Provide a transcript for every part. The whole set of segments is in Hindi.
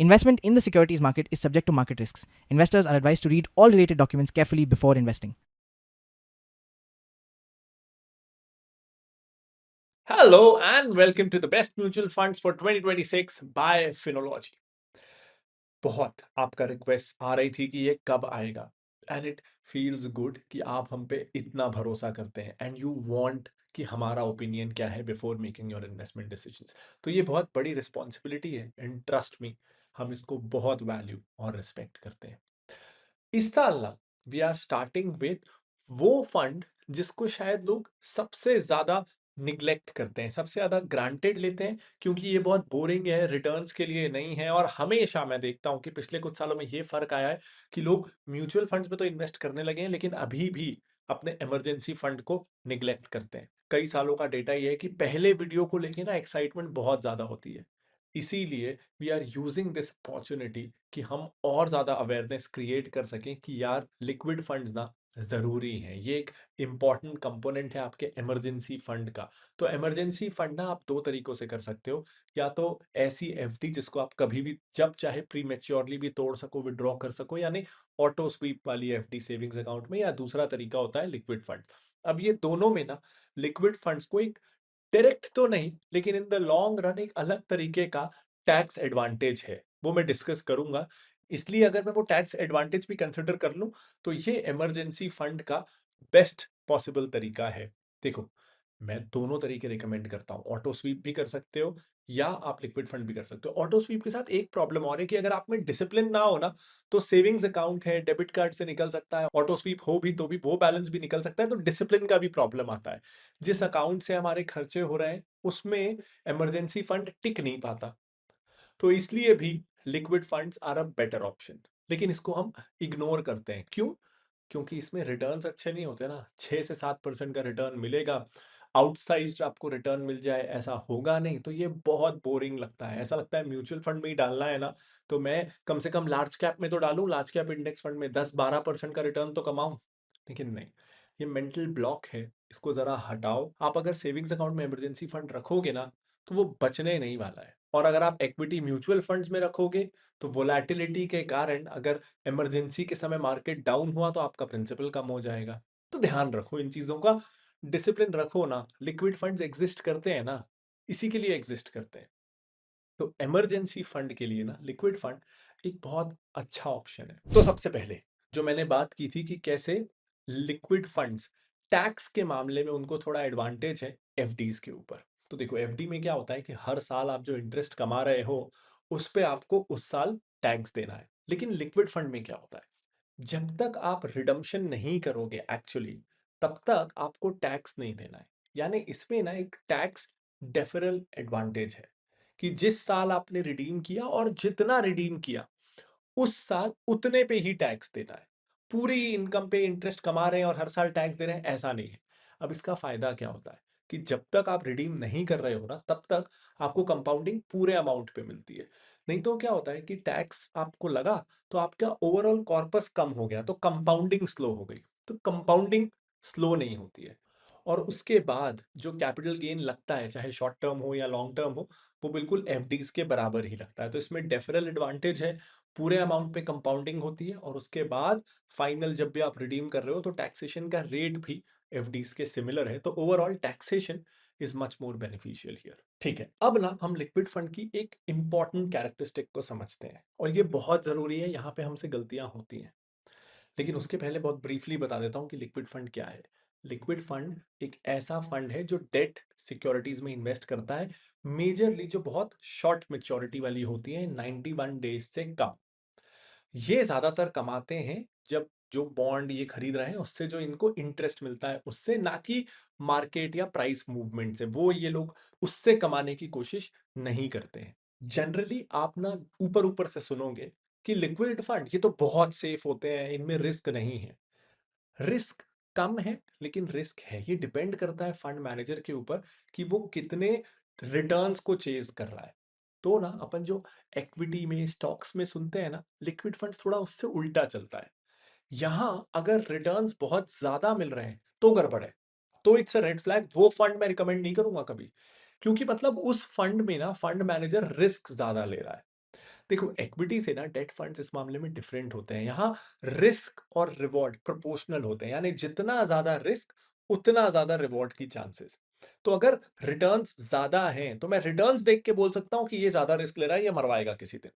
Investment in the securities market is subject to market risks. Investors are advised to read all related documents carefully before investing. Hello and welcome to the best mutual funds for 2026 by Finology. बहुत आपका रिक्वेस्ट आ रही थी कि ये कब आएगा एंड इट फील्स गुड कि आप हम पे इतना भरोसा करते हैं एंड यू वांट कि हमारा ओपिनियन क्या है before making your investment decisions. तो ये बहुत बड़ी रिस्पॉन्सिबिलिटी है एंड ट्रस्ट मी, हम इसको बहुत वैल्यू और रिस्पेक्ट करते हैं। इस साल ना वी आर स्टार्टिंग विद वो फंड जिसको शायद लोग सबसे ज्यादा निग्लेक्ट करते हैं, सबसे ज्यादा ग्रांटेड लेते हैं, क्योंकि ये बहुत बोरिंग है, रिटर्न्स के लिए नहीं है। और हमेशा मैं देखता हूँ कि पिछले कुछ सालों में ये फर्क आया है कि लोग म्यूचुअल फंड्स में तो इन्वेस्ट करने लगे हैं, लेकिन अभी भी अपने इमरजेंसी फंड को निग्लेक्ट करते हैं। कई सालों का डेटा ये है कि पहले वीडियो को लेके ना एक्साइटमेंट बहुत ज्यादा होती है, इसीलिए we are using this opportunity कि हम और ज़्यादा अवेयरनेस क्रिएट कर सकें कि यार लिक्विड फंड्स ना ज़रूरी हैं। ये एक इम्पॉर्टेंट कंपोनेंट है आपके इमरजेंसी फंड का। तो इमरजेंसी फंड ना आप दो तरीकों से कर सकते हो, या तो ऐसी एफडी जिसको आप कभी भी जब चाहे प्री मेच्योरली भी तोड़ सको, विड्रॉ कर सको, यानी ऑटो स्वीप वाली एफडी सेविंग्स अकाउंट में, या दूसरा तरीका होता है लिक्विड फंड। अब ये दोनों में ना लिक्विड फंड्स को एक डायरेक्ट तो नहीं, लेकिन इन द लॉन्ग रन एक अलग तरीके का टैक्स एडवांटेज है, वो मैं डिस्कस करूंगा। इसलिए अगर मैं वो टैक्स एडवांटेज भी कंसिडर कर लूं तो ये इमरजेंसी फंड का बेस्ट पॉसिबल तरीका है। देखो, मैं दोनों तरीके रिकमेंड करता हूँ, ऑटो स्वीप भी कर सकते हो या आप लिक्विड फंड भी कर सकते हो। ऑटो स्वीप के साथ एक प्रॉब्लम और है कि अगर आप में डिसिप्लिन ना हो ना, तो सेविंग्स अकाउंट है, डेबिट कार्ड से निकल सकता है, ऑटो स्वीप हो भी तो भी वो बैलेंस भी निकल सकता है, तो डिसिप्लिन का भी प्रॉब्लम आता है। जिस अकाउंट से हमारे खर्चे हो रहे हैं उसमें इमरजेंसी फंड टिक नहीं पाता, तो इसलिए भी liquid funds are a better option. लेकिन इसको हम इग्नोर करते हैं, क्यों? क्योंकि इसमें रिटर्न्स अच्छे नहीं होते ना। 6 से 7% का रिटर्न मिलेगा, आउटसाइज्ड आपको रिटर्न मिल जाए ऐसा होगा नहीं, तो ये बहुत बोरिंग लगता है। ऐसा लगता है म्यूचुअल फंड में ही डालना है ना, तो मैं कम से कम लार्ज कैप में तो डालूं, लार्ज कैप इंडेक्स फंड में 10-12% का रिटर्न तो कमाऊं। लेकिन नहीं, ये मेंटल ब्लॉक है, इसको जरा हटाओ। आप अगर सेविंग्स अकाउंट में इमरजेंसी फंड रखोगे ना, तो वो बचने नहीं वाला है। और अगर आप इक्विटी म्यूचुअल फंड्स में रखोगे तो वोलैटिलिटी के कारण अगर इमरजेंसी के समय मार्केट डाउन हुआ तो आपका प्रिंसिपल कम हो जाएगा। तो ध्यान रखो इन चीजों का, डिसिप्लिन रखो ना। लिक्विड फंड्स एग्जिस्ट करते हैं ना, इसी के लिए एग्जिस्ट करते हैं। तो इमरजेंसी फंड के लिए ना लिक्विड फंड एक बहुत अच्छा ऑप्शन है। तो सबसे पहले जो मैंने बात की थी कि कैसे लिक्विड फंड्स टैक्स के मामले में उनको थोड़ा एडवांटेज है एफडीज के ऊपर। तो देखो, एफडी में क्या होता है कि हर साल आप जो इंटरेस्ट कमा रहे हो उस पे आपको उस साल टैक्स देना है। लेकिन लिक्विड फंड में क्या होता है, जब तक आप रिडम्पशन नहीं करोगे एक्चुअली, तब तक आपको टैक्स नहीं देना है। यानी इसमें ना एक टैक्स डेफरल एडवांटेज है कि जिस साल आपने रिडीम किया और जितना रिडीम किया उस साल उतने पे ही टैक्स देना है। पूरी इनकम पे इंटरेस्ट कमा रहे हैं और हर साल टैक्स दे रहे हैं, ऐसा नहीं है। अब इसका फायदा क्या होता है कि जब तक आप रिडीम नहीं कर रहे हो ना, तब तक आपको कंपाउंडिंग पूरे अमाउंट पे मिलती है। नहीं तो क्या होता है कि टैक्स आपको लगा तो आपका ओवरऑल कॉर्पस कम हो गया, तो कंपाउंडिंग स्लो हो गई। तो कंपाउंडिंग स्लो नहीं होती है। और उसके बाद जो कैपिटल गेन लगता है, चाहे शॉर्ट टर्म हो या लॉन्ग टर्म हो, वो बिल्कुल एफडीज के बराबर ही लगता है। तो इसमें डेफरल एडवांटेज है, पूरे अमाउंट पे कंपाउंडिंग होती है, और उसके बाद फाइनल जब भी आप रिडीम कर रहे हो तो टैक्सेशन का रेट भी एफडीज के सिमिलर है। तो overall taxation is much more beneficial here. ठीक है, अब ना हम लिक्विड फंड की एक इंपॉर्टेंट कैरेक्टरिस्टिक को समझते हैं, और ये बहुत जरूरी है, यहाँ पे हमसे गलतियां होती हैं। लेकिन उसके पहले बहुत ब्रीफली बता देता हूँ कि लिक्विड फंड क्या है। लिक्विड फंड एक ऐसा फंड है जो डेट सिक्योरिटीज में इन्वेस्ट करता है, मेजरली जो बहुत शॉर्ट मेच्योरिटी वाली होती है, 91 डेज से कम। ये ज्यादातर कमाते हैं जब जो बॉन्ड ये खरीद रहे हैं उससे जो इनको इंटरेस्ट मिलता है उससे, ना कि मार्केट या प्राइस मूवमेंट से। वो ये लोग उससे कमाने की कोशिश नहीं करते हैं। जनरली आप ना ऊपर ऊपर से सुनोगे कि लिक्विड फंड ये तो बहुत सेफ होते हैं, इनमें रिस्क नहीं है। रिस्क कम है, लेकिन रिस्क है। ये डिपेंड करता है फंड मैनेजर के ऊपर कि वो कितने रिटर्न्स को चेज कर रहा है। तो ना अपन जो इक्विटी में, स्टॉक्स में सुनते हैं ना, लिक्विड फंड्स थोड़ा उससे उल्टा चलता है। यहां अगर रिटर्न्स बहुत ज्यादा मिल रहे हैं तो गड़बड़ है, तो इट्स अ रेड फ्लैग। वो फंड मैं रिकमेंड नहीं करूंगा कभी, क्योंकि मतलब उस फंड में ना फंड मैनेजर रिस्क ज्यादा ले रहा है। देखो, इक्विटी से ना डेट फंड्स इस मामले में डिफरेंट होते हैं। यहाँ रिस्क और रिवॉर्ड प्रोपोर्शनल होते हैं, यानी जितना ज्यादा रिस्क उतना ज्यादा रिवॉर्ड की चांसेस। तो अगर रिटर्न्स ज्यादा हैं तो मैं रिटर्न्स देख के बोल सकता हूं कि ये ज्यादा रिस्क ले रहा है, ये मरवाएगा किसी दिन।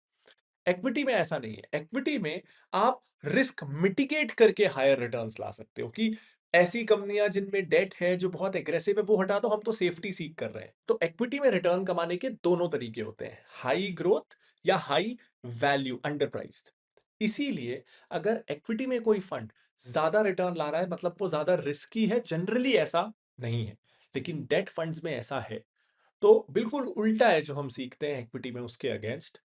इक्विटी में ऐसा नहीं है। इक्विटी में आप रिस्क मिटिगेट करके हायर रिटर्न्स ला सकते हो कि ऐसी कंपनियां जिनमें डेट है जो बहुत एग्रेसिव है वो हटा दो, हम तो सेफ्टी सीख कर रहे हैं। तो इक्विटी में रिटर्न कमाने के दोनों तरीके होते हैं, हाई ग्रोथ या हाई वैल्यू अंडर प्राइस्ड। इसीलिए अगर इक्विटी में कोई फंड ज्यादा रिटर्न ला रहा है मतलब वो ज्यादा रिस्की है, जनरली ऐसा नहीं है। लेकिन डेट फंड्स में ऐसा है। तो बिल्कुल उल्टा है जो हम सीखते हैं इक्विटी में उसके अगेंस्ट,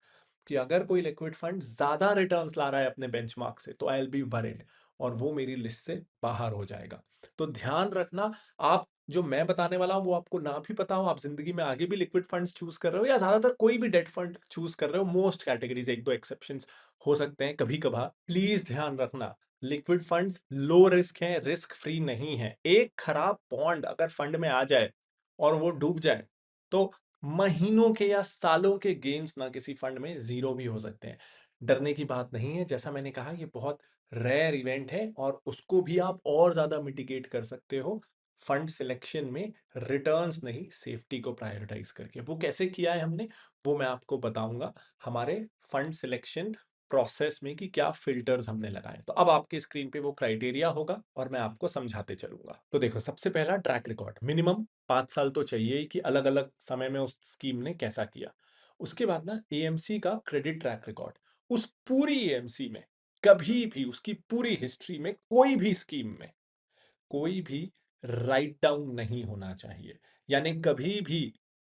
कि अगर कोई लिक्विड फंड ज्यादा रिटर्न्स ला रहा है अपने बेंचमार्क से तो आई विल बी वरीड, और वो मेरी लिस्ट से बाहर हो जाएगा। तो ध्यान रखना, आप जो मैं बताने वाला हूं वो आपको ना भी पता हो, आप जिंदगी में आगे भी लिक्विड फंड्स चूज कर रहे हो या ज्यादातर कोई भी डेट फंड चूज कर रहे हो, मोस्ट कैटेगरीज, एक दो एक्सेप्शंस हो सकते हैं कभी कभार, प्लीज ध्यान रखना लिक्विड फंड्स लो रिस्क हैं, रिस्क फ्री नहीं है। एक खराब बॉन्ड अगर फंड में आ जाए और वो डूब जाए तो महीनों के या सालों के गेन्स ना किसी फंड में जीरो भी हो सकते हैं। डरने की बात नहीं है, जैसा मैंने कहा ये बहुत रेयर इवेंट है और उसको भी आप और ज्यादा मिटिगेट कर सकते हो फंड सिलेक्शन में, रिटर्न्स नहीं सेफ्टी को प्रायोरिटाइज करके। वो कैसे किया है हमने, वो मैं आपको बताऊंगा हमारे फंड सिलेक्शन प्रोसेस में कि क्या फिल्टर्स हमने लगाए। तो अब आपके स्क्रीन पे वो क्राइटेरिया होगा और मैं आपको समझाते चलूंगा। तो देखो, सबसे पहला ट्रैक रिकॉर्ड, मिनिमम 5 साल तो चाहिए ही कि अलग अलग समय में उस स्कीम ने कैसा किया। उसके बाद ना एएमसी का क्रेडिट ट्रैक रिकॉर्ड, उस पूरी एएमसी में कभी भी उसकी पूरी हिस्ट्री में कोई भी स्कीम में कोई भी राइट डाउन नहीं होना चाहिए। यानी कभी भी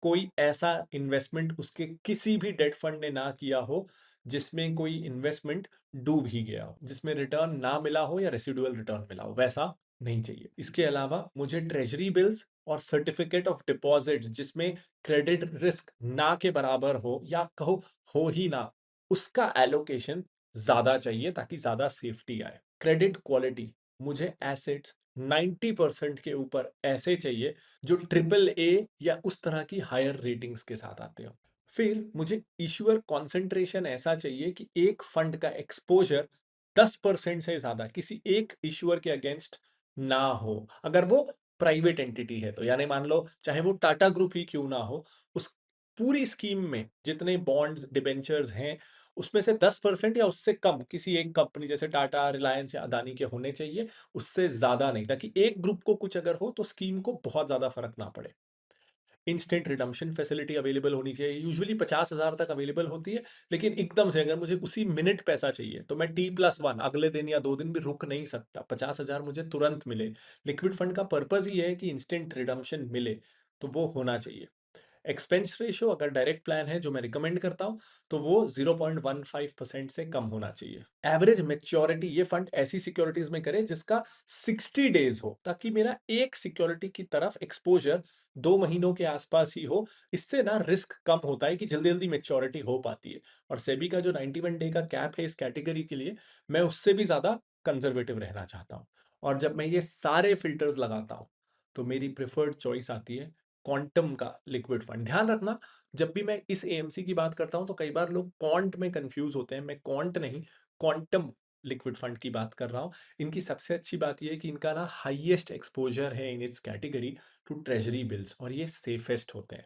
कोई ऐसा इन्वेस्टमेंट उसके किसी भी डेट फंड ने ना किया हो जिसमें कोई इन्वेस्टमेंट डूब ही गया हो, जिसमें रिटर्न ना मिला हो या रेसिडुअल रिटर्न मिला हो, वैसा नहीं चाहिए। इसके अलावा मुझे ट्रेजरी बिल्स और सर्टिफिकेट ऑफ डिपॉजिट जिसमें क्रेडिट रिस्क ना के बराबर हो या कहो हो ही ना, उसका एलोकेशन ज्यादा चाहिए ताकि ज्यादा सेफ्टी आए। क्रेडिट क्वालिटी, मुझे एसेट्स 90% के ऊपर ऐसे चाहिए जो ट्रिपल ए या उस तरह की हायर रेटिंग्स के साथ आते हो। फिर मुझे इश्यूअर कॉन्सेंट्रेशन ऐसा चाहिए कि एक फंड का एक्सपोजर 10% से ज्यादा किसी एक इश्यूअर के अगेंस्ट ना हो। अगर वो प्राइवेट एंटिटी है तो, यानी मान लो चाहे वो टाटा ग्रुप ही क्यों ना हो, उस पूरी स्कीम में जितने बॉन्ड्स डिबेंचर्स हैं उसमें से 10% या उससे कम किसी एक कंपनी जैसे टाटा, रिलायंस या अदानी के होने चाहिए, उससे ज्यादा नहीं, ताकि एक ग्रुप को कुछ अगर हो तो स्कीम को बहुत ज्यादा फर्क ना पड़े। इंस्टेंट रिडम्पशन फैसिलिटी अवेलेबल होनी चाहिए, यूजुअली 50,000 तक अवेलेबल होती है, लेकिन एकदम से अगर मुझे उसी मिनट पैसा चाहिए तो मैं T+1 अगले दिन या 2 दिन भी रुक नहीं सकता, 50,000 मुझे तुरंत मिले। लिक्विड फंड का पर्पज ही है कि इंस्टेंट रिडम्पशन मिले, तो वो होना चाहिए। एक्सपेंस रेशियो अगर डायरेक्ट प्लान है जो मैं रिकमेंड करता हूं तो वो 0.15% से कम होना चाहिए। एवरेज मेच्योरिटी, ये फंड ऐसी सिक्योरिटीज में करे जिसका 60 डेज हो, ताकि मेरा एक सिक्योरिटी की तरफ एक्सपोजर 2 महीनों के आसपास ही हो। इससे ना रिस्क कम होता है कि जल्दी जल्दी मेच्योरिटी हो पाती है। और सेबी का जो 91 डे का कैप है इस कैटेगरी के लिए, मैं उससे भी ज्यादा कंजर्वेटिव रहना चाहता हूं। और जब मैं ये सारे फिल्टर्स लगाता हूं तो मेरी प्रेफर्ड चॉइस आती है क्वांटम का लिक्विड फंड। ध्यान रखना, जब भी मैं इस एएमसी की बात करता हूं तो कई बार लोग क्वांट में कंफ्यूज होते हैं। मैं क्वांट नहीं, क्वांटम लिक्विड फंड की बात कर रहा हूं। इनकी सबसे अच्छी बात यह है कि इनका ना हाईएस्ट एक्सपोजर है in its category to treasury bills, और ये सेफेस्ट होते हैं।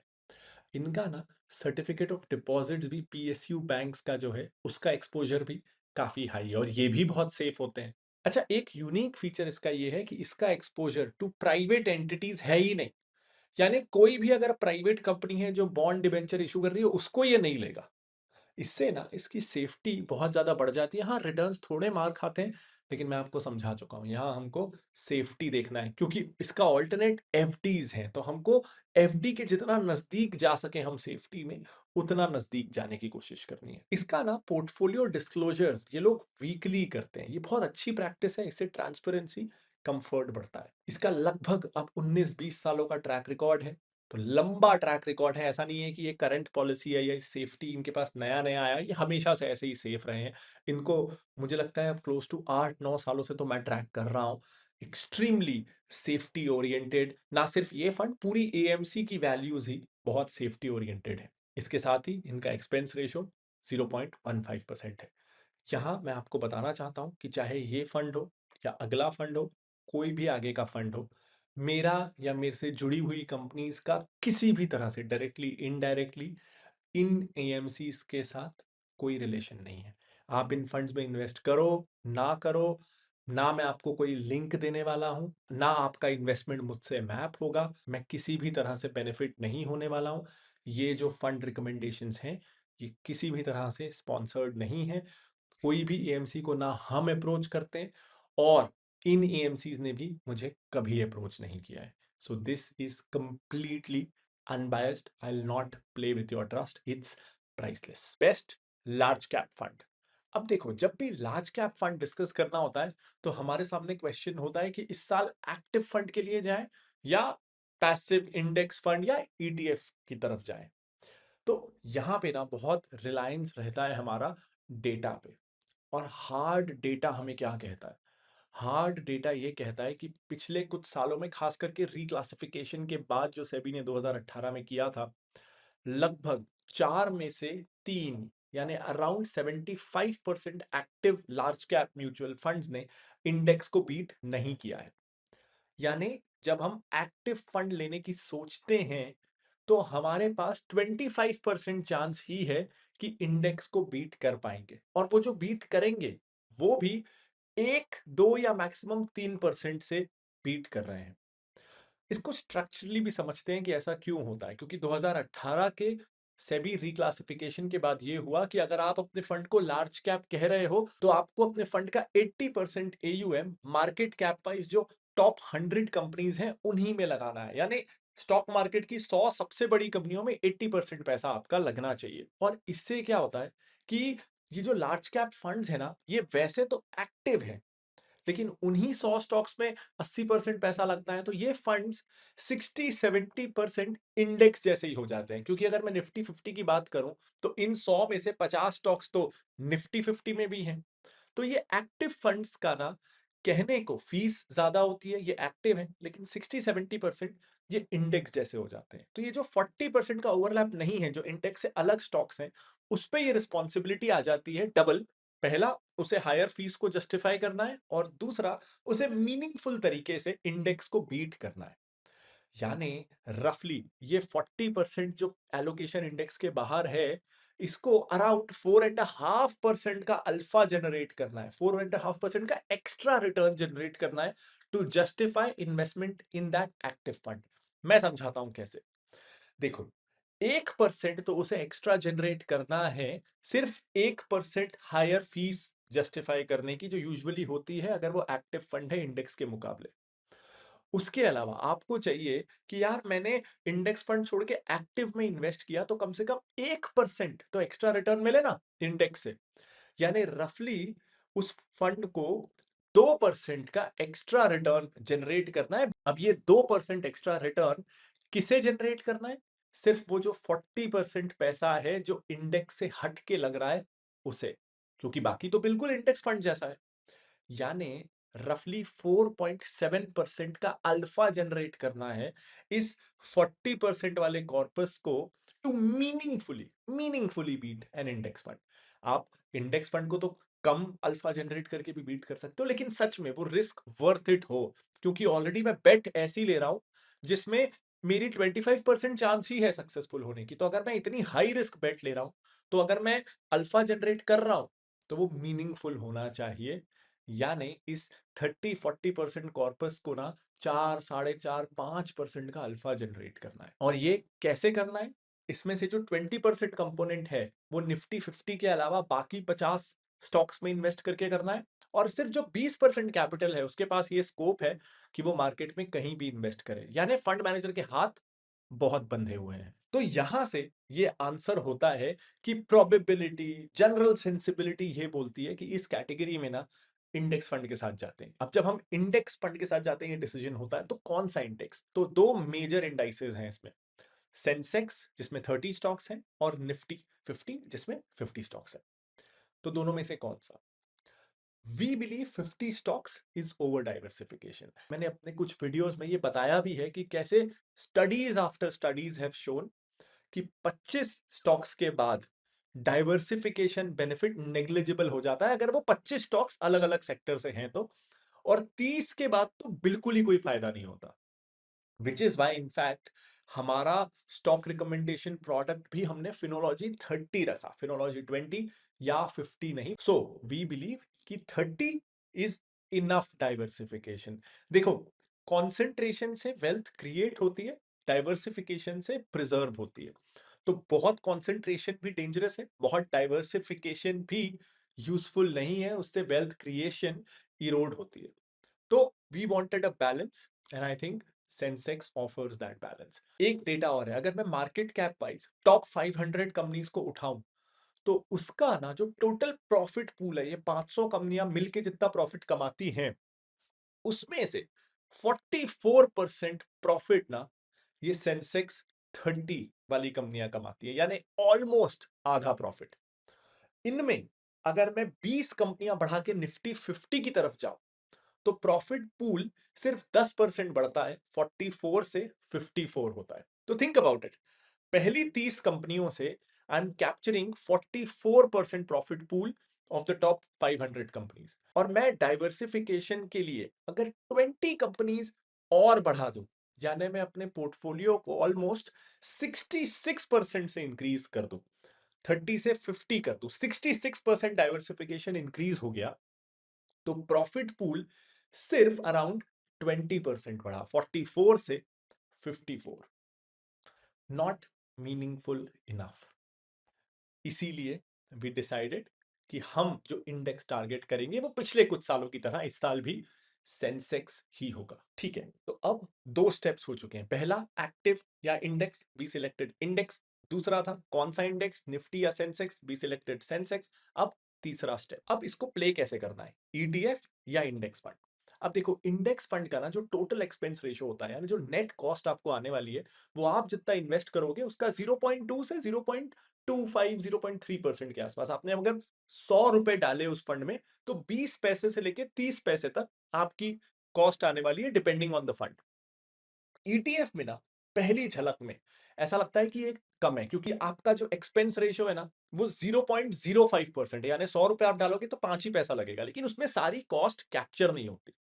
इनका ना सर्टिफिकेट ऑफ डिपॉजिट्स भी पीएसयू बैंक्स का जो है उसका एक्सपोजर भी काफी हाई है और ये भी बहुत सेफ होते हैं। अच्छा, एक यूनिक फीचर इसका ये है कि इसका एक्सपोजर टू प्राइवेट एंटिटीज है ही नहीं। यानी कोई भी अगर प्राइवेट कंपनी है जो बॉन्ड डिबेंचर इशू कर रही है उसको ये नहीं लेगा। इससे ना इसकी सेफ्टी बहुत ज्यादा बढ़ जाती है। हाँ, रिटर्न्स थोड़े मार खाते हैं, लेकिन मैं आपको समझा चुका हूं, यहाँ हमको सेफ्टी देखना है क्योंकि इसका ऑल्टरनेट एफडीज है, तो हमको एफडी के जितना नजदीक जा सके हम सेफ्टी में, उतना नजदीक जाने की कोशिश करनी है। इसका ना पोर्टफोलियो डिस्क्लोजर्स ये लोग वीकली करते हैं, ये बहुत अच्छी प्रैक्टिस है, इससे ट्रांसपेरेंसी, कंफर्ट बढ़ता है। इसका लगभग अब 19-20 सालों का ट्रैक रिकॉर्ड है, तो लंबा ट्रैक रिकॉर्ड है। ऐसा नहीं है कि ये करंट पॉलिसी है या सेफ्टी इनके पास नया नया आया, ये हमेशा से ऐसे ही सेफ रहे हैं। इनको मुझे लगता है अब क्लोज टू 8-9 सालों से तो मैं ट्रैक कर रहा हूँ। एक्सट्रीमली सेफ्टी ओरिएंटेड, ना सिर्फ ये फंड, पूरी एएमसी की वैल्यूज ही बहुत सेफ्टी ओरिएंटेड है। इसके साथ ही इनका एक्सपेंस रेशो 0.15% है। यहाँ मैं आपको बताना चाहता हूँ कि चाहे ये फंड हो या अगला फंड हो, कोई भी आगे का फंड हो, मेरा या मेरे से जुड़ी हुई कंपनीज का किसी भी तरह से डायरेक्टली इनडायरेक्टली इन एएमसीज के साथ कोई रिलेशन नहीं है। आप इन फंड्स में इन्वेस्ट करो ना करो, ना मैं आपको कोई लिंक देने वाला हूं, ना आपका इन्वेस्टमेंट मुझसे मैप होगा, मैं किसी भी तरह से बेनिफिट नहीं होने वाला हूं। ये जो फंड रिकमेंडेशंस हैं, ये किसी भी तरह से स्पॉन्सर्ड नहीं है। कोई भी एएमसी को ना हम अप्रोच करते हैं और इन एएमसीज ने भी मुझे कभी अप्रोच नहीं किया है। So this is completely unbiased. I will not play with your trust, it's priceless. Best large cap fund. अब देखो, जब भी लार्ज कैप फंड डिस्कस करना होता है तो हमारे सामने क्वेश्चन होता है कि इस साल एक्टिव फंड के लिए जाएं या पैसिव इंडेक्स फंड या ईटीएफ की तरफ जाएं। तो यहां पे ना बहुत रिलायंस रहता है हमारा डेटा पे। और हार्ड डेटा हमें क्या कहता है? हार्ड डेटा ये कहता है कि पिछले कुछ सालों में, खास करके रिक्लासिफिकेशन के बाद जो सेबी ने 2018 में किया था, लगभग 4 में से 3 यानी around 75% active large cap mutual funds ने इंडेक्स को बीट नहीं किया है। यानी जब हम एक्टिव फंड लेने की सोचते हैं तो हमारे पास 25% चांस ही है कि इंडेक्स को बीट कर पाएंगे, और वो जो बीट करेंगे वो भी 1, 2 या मैक्सिमम 3% से बीट कर रहे हैं। इसको स्ट्रक्चरली भी समझते हैं कि ऐसा क्यों होता है, क्योंकि 2018 के सेबी रिक्लासिफिकेशन के बाद ये हुआ कि अगर आप अपने फंड को लार्ज कैप कह रहे हो तो आपको अपने फंड का 80% एयूएम मार्केट कैप वाइज जो टॉप 100 कंपनीज हैं उन्हीं में लगाना है। यानी स्टॉक मार्केट की 100 सबसे बड़ी कंपनियों में 80% पैसा आपका लगना चाहिए। और इससे क्या होता है कि ये जो लार्ज कैप फंड्स है ना, ये वैसे तो एक्टिव है, लेकिन उन्हीं 100 स्टॉक्स में 80% पैसा लगता है, तो ये फंड्स 60-70% इंडेक्स जैसे ही हो जाते हैं। क्योंकि अगर मैं निफ्टी 50 की बात करूं तो इन 100 में से 50 स्टॉक्स तो निफ्टी 50 में भी हैं। तो ये एक्टिव फंड्स का ना, कहने को फीस ज्यादा होती है, ये एक्टिव है, लेकिन 60-70% ये इंडेक्स जैसे हो जाते हैं। तो ये जो 40% का ओवरलैप नहीं है, जो इंडेक्स से अलग स्टॉक्स हैं, उस पर ये रिस्पॉन्सिबिलिटी आ जाती है डबल। पहला, उसे हायर फीस को जस्टिफाई करना है, और दूसरा, उसे मीनिंगफुल तरीके से इंडेक्स को बीट करना है। यानी रफली ये 40% जो एलोकेशन इंडेक्स के बाहर है, इसको अराउंड 4.5% का अल्फा जनरेट करना है, 4.5% का एक्स्ट्रा रिटर्न जनरेट करना है to justify investment in that active fund. मैं समझाता हूं कैसे। देखो, 1% तो उसे एक्स्ट्रा जनरेट करना है, सिर्फ 1% हायर फीस जस्टिफाई करने की, जो यूजुअली होती है अगर वो एक्टिव फंड है इंडेक्स के मुकाबले। उसके अलावा आपको चाहिए कि यार मैंने इंडेक्स फंड छोड़ के एक्टिव में इन्वेस्ट किया, तो कम से कम 1% तो एक्स्ट्रा रिटर्न मिले ना इंडेक्स से। यानी रफली उस फंड को 2% का एक्स्ट्रा रिटर्न जनरेट करना है। अब ये 2% एक्स्ट्रा रिटर्न किसे जनरेट करना है? सिर्फ वो जो 40% पैसा है जो इंडेक्स से हट के लग रहा है उसे, क्योंकि बाकी तो बिल्कुल इंडेक्स फंड जैसा है। यानी रफली 4.7% का अल्फा जनरेट करना है इस 40% वाले कॉर्पस को, to meaningfully beat an index fund. आप इंडेक्स फंड को तो कम अल्फा जनरेट करके भी बीट कर सकते हो, लेकिन सच में वो रिस्क वर्थ इट हो, क्योंकि ऑलरेडी मैं बेट ऐसी ले रहा हूं जिसमें मेरी 25% चांस ही है सक्सेसफुल होने की। तो अगर मैं इतनी हाई रिस्क बेट ले रहा हूं, तो अगर मैं अल्फा जनरेट कर रहा हूं तो वो मीनिंगफुल होना चाहिए। यानी इस 30-40% कॉर्पस को ना 4, 4.5, 5% का अल्फा जनरेट करना है। और ये कैसे करना है? इसमें से जो 20% कंपोनेंट है वो निफ्टी 50 के अलावा बाकी 50 स्टॉक्स में इन्वेस्ट करके करना है। और सिर्फ जो 20% कैपिटल है उसके पास ये स्कोप है कि वो मार्केट में कहीं भी इन्वेस्ट करे। यानी फंड मैनेजर के हाथ बहुत बंधे हुए हैं। तो यहां से ये आंसर होता है कि प्रोबेबिलिटी, जनरल सेंसिबिलिटी ये बोलती है कि इस कैटेगरी में ना इंडेक्स फंड के साथ जाते हैं। अब जब हम इंडेक्स फंड के साथ जाते हैं, ये डिसीजन होता है, तो कौन सा इंडेक्स? तो दो मेजर इंडाइसेस हैं इसमें, सेंसेक्स जिसमें 30 स्टॉक्स हैं और निफ्टी 50 जिसमें 50 स्टॉक्स हैं। तो दोनों में से कौन सा? We believe 50 stocks is over diversification. मैंने अपने कुछ वीडियोस में ये बताया भी है कि कैसे studies after studies have shown कि 25 स्टॉक्स के बाद डाइवर्सिफिकेशन बेनिफिट नेग्लिजिबल हो जाता है अगर वो 25 स्टॉक्स अलग अलग सेक्टर से हैं तो, और 30 के बाद तो बिल्कुल ही कोई फायदा नहीं होता। विच इज वाई इनफैक्ट हमारा स्टॉक रिकमेंडेशन प्रोडक्ट भी हमने फिनोलॉजी 30 रखा, फिनोलॉजी 20 या 50 नहीं। सो वी बिलीव कि 30 इज इनफ डाइवर्सिफिकेशन। देखो, कॉन्सेंट्रेशन से वेल्थ क्रिएट होती है, डाइवर्सिफिकेशन से प्रिजर्व होती है। तो बहुत कॉन्सेंट्रेशन भी डेंजरस है, बहुत डाइवर्सिफिकेशन भी यूजफुल नहीं है, उससे वेल्थ क्रिएशन इरोड होती है। तो we wanted a balance and I think Sensex offers that balance. एक डेटा और है, अगर मैं market cap wise top 500 companies को उठाऊं तो उसका ना जो टोटल प्रॉफिट पूल है, ये 500 कंपनियां मिलके जितना प्रॉफिट कमाती हैं, उसमें से 44% प्रॉफिट ना ये सेंसेक्स 30 वाली कंपनियां कमाती है, यानी ऑलमोस्ट आधा प्रॉफिट। इनमें अगर मैं 20 कंपनियां बढ़ा के निफ्टी 50 की तरफ जाऊं तो प्रॉफिट पूल सिर्फ 10% बढ़ता है, 44 से 54 होता है। तो थिंक अबाउट इट, पहली 30 कंपनियों से I am capturing 44% profit pool of the top 500 companies, और मैं डाइवर्सिफिकेशन के लिए अगर 20 कंपनीज और बढ़ा दूं, यानी मैं अपने पोर्टफोलियो को ऑलमोस्ट 66% से इंक्रीज कर दूं, 30 से 50 कर दूं, 66% डाइवर्सिफिकेशन इंक्रीज हो गया, तो प्रॉफिट पूल सिर्फ अराउंड 20% बढ़ा, 44 से 54। Not meaningful enough. इसीलिए वी डिसाइडेड कि हम जो इंडेक्स टारगेट करेंगे वो पिछले कुछ सालों की तरह इस साल भी सेंसेक्स ही होगा। ठीक है, तो अब दो स्टेप्स हो चुके हैं। पहला, एक्टिव या इंडेक्स, वी सिलेक्टेड इंडेक्स। दूसरा था कौन सा इंडेक्स, निफ्टी या सेंसेक्स, वी सिलेक्टेड सेंसेक्स। अब तीसरा स्टेप, अब इसको प्ले कैसे करना है, ईटीएफ या इंडेक्स फंड। अब देखो, इंडेक्स फंड का ना जो टोटल एक्सपेंस रेशियो होता है, यानी जो नेट कॉस्ट आपको आने वाली है, वो आप जितना इन्वेस्ट करोगे उसका 0.2 से 0.25 0.3% के आसपास। आपने अगर 100 रुपए डाले उस फंड में तो 20 पैसे से लेके 30 पैसे तक आपकी कॉस्ट आने वाली है, depending on the fund. ETF में ना पहली झलक में ऐसा लगता है कि एक कम है, क्योंकि आपका जो एक्सपेंस रेशियो है ना वो 0.05% है, यानी 100 रुपए आप डालोगे तो 5 ही पैसा लगेगा, लेकिन उसमें सारी कॉस्ट कैप्चर नहीं होती।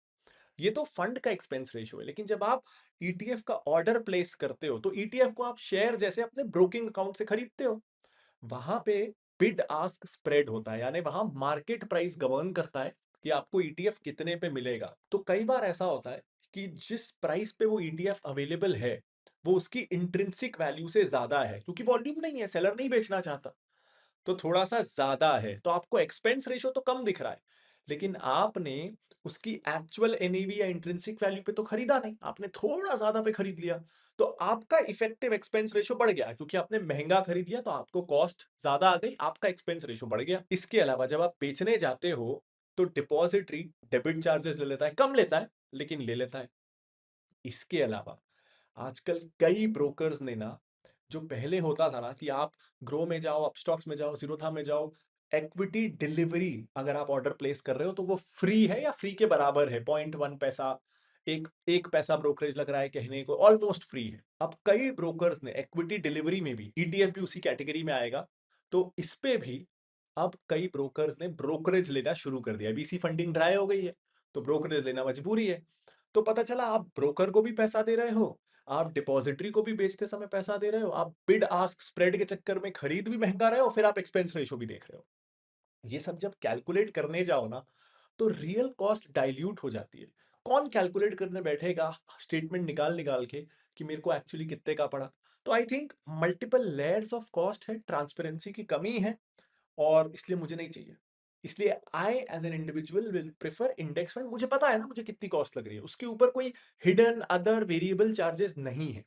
ये तो फंड का एक्सपेंस रेशियो है। लेकिन जब आप ईटीएफ का ऑर्डर प्लेस करते हो तो ईटीएफ को आप शेयर जैसे अपने ब्रोकिंग अकाउंट से खरीदते हो, वहां पे बिड आस्क स्प्रेड होता है, यानी वहां मार्केट प्राइस गवर्न करता है कि आपको ईटीएफ कितने पे मिलेगा। तो कई बार ऐसा होता है कि जिस प्राइस पे वो ईटीएफ अवेलेबल है वो उसकी इंट्रिंसिक वैल्यू से ज्यादा है, क्योंकि वॉल्यूम नहीं है, सेलर नहीं बेचना चाहता, तो थोड़ा सा ज्यादा है, तो आपको एक्सपेंस रेशियो तो कम दिख रहा है, लेकिन आपने उसकी एक्चुअल एनएवी या इंट्रिंसिक वैल्यू पे तो खरीदा नहीं, आपने थोड़ा ज्यादा पे खरीद लिया, तो आपका इफेक्टिव एक्सपेंस रेशियो बढ़ गया, क्योंकि आपने महंगा खरीद लिया तो आपको कॉस्ट ज्यादा आ गई, आपका एक्सपेंस रेशियो बढ़ गया। इसके अलावा जब आप बेचने जाते हो तो डिपॉजिटरी डेबिट चार्जेस ले लेता है, कम लेता है लेकिन ले लेता है। इसके अलावा आजकल कई ब्रोकर्स ने ना, जो पहले होता था ना कि आप ग्रो में जाओ, अपस्टॉक्स में जाओ, जीरोधा में जाओ, इक्विटी डिलीवरी अगर आप ऑर्डर प्लेस कर रहे हो तो वो फ्री है या फ्री के बराबर है, 0.1 पैसा, एक पैसा ब्रोकरेज लग रहा है कहने को, ऑलमोस्ट फ्री है। अब कई ब्रोकर्स ने इक्विटी डिलीवरी में भी, ईटीएफ भी उसी कैटेगरी में आएगा, तो इस पे भी अब कई ब्रोकर्स ने ब्रोकरेज लेना शुरू कर दिया। बीसी फंडिंग ड्राई हो गई है तो ब्रोकरेज लेना मजबूरी है। तो पता चला आप ब्रोकर को भी पैसा दे रहे हो, आप डिपॉजिटरी को भी बेचते समय पैसा दे रहे हो, आप बिड आस्क स्प्रेड के चक्कर में खरीद भी महंगा रहे हो, फिर आप एक्सपेंस रेशियो भी देख रहे हो। ये सब जब कैलकुलेट करने जाओ ना तो रियल कॉस्ट डाइल्यूट हो जाती है। कौन कैलकुलेट करने बैठेगा स्टेटमेंट निकाल निकाल के कि मेरे को एक्चुअली कितने का पड़ा। तो I think multiple layers of cost है, ट्रांसपेरेंसी की कमी है, और इसलिए मुझे नहीं चाहिए। इसलिए I as an individual will prefer index fund. मुझे पता है ना मुझे कितनी कॉस्ट लग रही है, उसके ऊपर कोई हिडन अदर वेरिएबल चार्जेस नहीं है,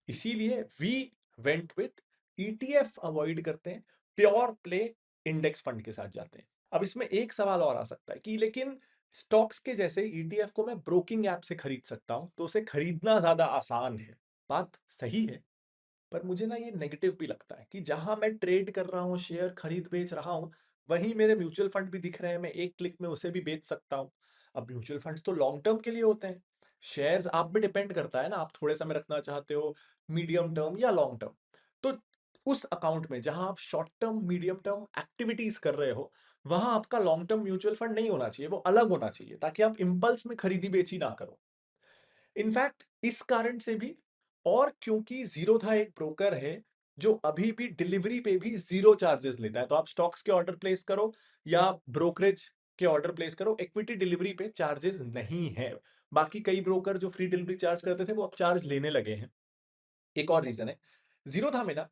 इसीलिए we went with ETF avoid करते हैं, प्योर प्ले इंडेक्स फंड के साथ जाते हैं। अब इसमें एक सवाल और आ सकता है कि लेकिन स्टॉक्स के जैसे ईटीएफ को मैं ब्रोकिंग ऐप से खरीद सकता हूं तो उसे खरीदना ज्यादा आसान है। बात सही है, पर मुझे ना ये नेगेटिव भी लगता है कि जहां मैं ट्रेड कर रहा हूँ, शेयर खरीद बेच रहा हूँ, वहीं मेरे म्यूचुअल फंड भी दिख रहे हैं, मैं एक क्लिक में उसे भी बेच सकता हूँ। अब म्यूचुअल फंड्स तो लॉन्ग टर्म के लिए होते हैं, शेयर्स आप भी डिपेंड करता है ना, आप थोड़े समय रखना चाहते हो, मीडियम टर्म या लॉन्ग टर्म। तो उस अकाउंट में जहां आप short term medium term activities कर रहे हो, वहां आपका लॉन्ग टर्म म्यूचुअल फंड नहीं होना चाहिए, वो अलग होना चाहिए, ताकि आप इंपल्स में खरीदी बेची ना करो। इनफैक्ट इस कारण से भी, और क्योंकि जीरोधा एक ब्रोकर है जो अभी भी डिलीवरी पे भी जीरो चार्जेस लेता है, तो आप स्टॉक्स के ऑर्डर प्लेस करो या ब्रोकरेज के ऑर्डर प्लेस करो, इक्विटी डिलीवरी पे चार्जेस नहीं है। बाकी कई ब्रोकर जो फ्री डिलीवरी चार्ज करते थे वो अब चार्ज लेने लगे हैं। एक और रीजन है, जीरोधा में ना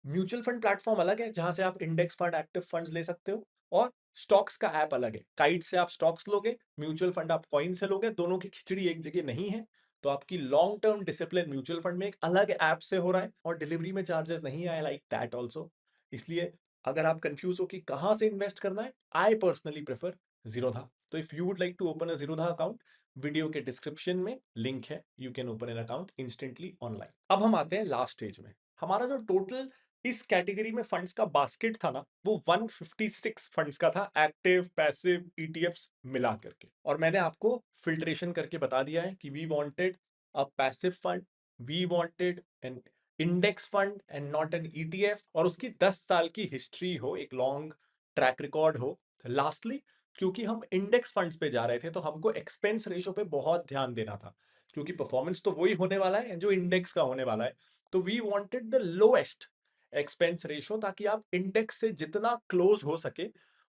म्यूचुअल फंड प्लेटफॉर्म अलग है जहां से आप इंडेक्स फंड एक्टिव फंड्स ले सकते हो, और स्टॉक्स का ऐप अलग है। काइट से आप स्टॉक्स लोगे, म्यूचुअल फंड आप कॉइन से लोगे, दोनों की खिचड़ी एक जगह नहीं है। तो आपकी long term discipline mutual fund में एक अलग ऐप से हो रहा है, और डिलीवरी में चार्जेस नहीं आए, लाइक दैट ऑल्सो। इसलिए अगर आप कंफ्यूज हो कि कहां से इन्वेस्ट करना है, आई पर्सनली प्रेफर जीरोधा। तो if you would like to open a Zerodha account, video के डिस्क्रिप्शन में लिंक है, you can open an account instantly online. अब हम आते हैं लास्ट स्टेज में। हमारा जो टोटल इस कैटेगरी में फंड्स का बास्केट था ना, वो 156 फंड्स का था, एक्टिव पैसिव ईटीएफ्स मिला करके। और मैंने आपको फिल्ट्रेशन करके बता दिया है कि we wanted a passive fund, we wanted an index fund and not an ETF, और उसकी 10 साल की हिस्ट्री हो, एक लॉन्ग ट्रैक रिकॉर्ड हो। लास्टली, क्योंकि हम इंडेक्स फंड्स पे जा रहे थे, तो हमको एक्सपेंस रेशो पे बहुत ध्यान देना था, क्योंकि परफॉर्मेंस तो वही होने वाला है जो इंडेक्स का होने वाला है। तो we wanted the lowest expense ratio, ताकि आप इंडेक्स से जितना क्लोज हो सके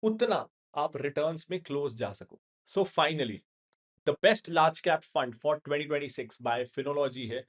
उतना आप रिटर्न्स में क्लोज जा सको। So finally the best large cap fund for 2026 by Finology है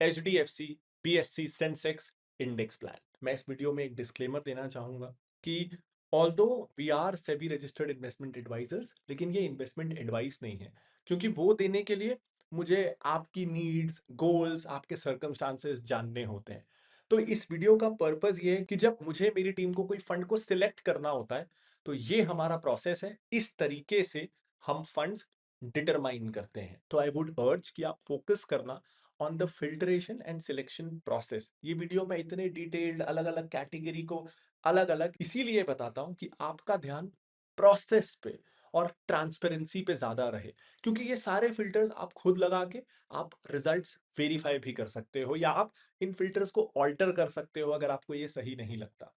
HDFC BSC Sensex index plan. मैं इस वीडियो में एक डिस्क्लेमर देना चाहूंगा कि although we are SEBI registered investment advisers, लेकिन ये इन्वेस्टमेंट एडवाइस नहीं है, क्योंकि वो देने के लिए मुझे आपकी नीड्स, गोल्स, आपके सर्कमस्टांसेस जानने होते हैं। तो इस वीडियो का पर्पस ये है कि जब मुझे मेरी टीम को कोई फंड को सिलेक्ट करना होता है, तो ये हमारा प्रोसेस है, इस तरीके से हम फंड्स डिटरमाइन करते हैं। तो आई वुड अर्ज कि आप फोकस करना on the filtration and selection process. ये वीडियो में इतने डिटेल्ड अलग अलग कैटेगरी को अलग अलग इसीलिए बताता हूं कि आपका ध्यान प्रोसेस पे और ट्रांसपेरेंसी पे ज्यादा रहे, क्योंकि ये सारे फिल्टर्स आप खुद लगा के आप रिजल्ट्स वेरीफाई भी कर सकते हो, या आप इन फिल्टर्स को ऑल्टर कर सकते हो अगर आपको ये सही नहीं लगता।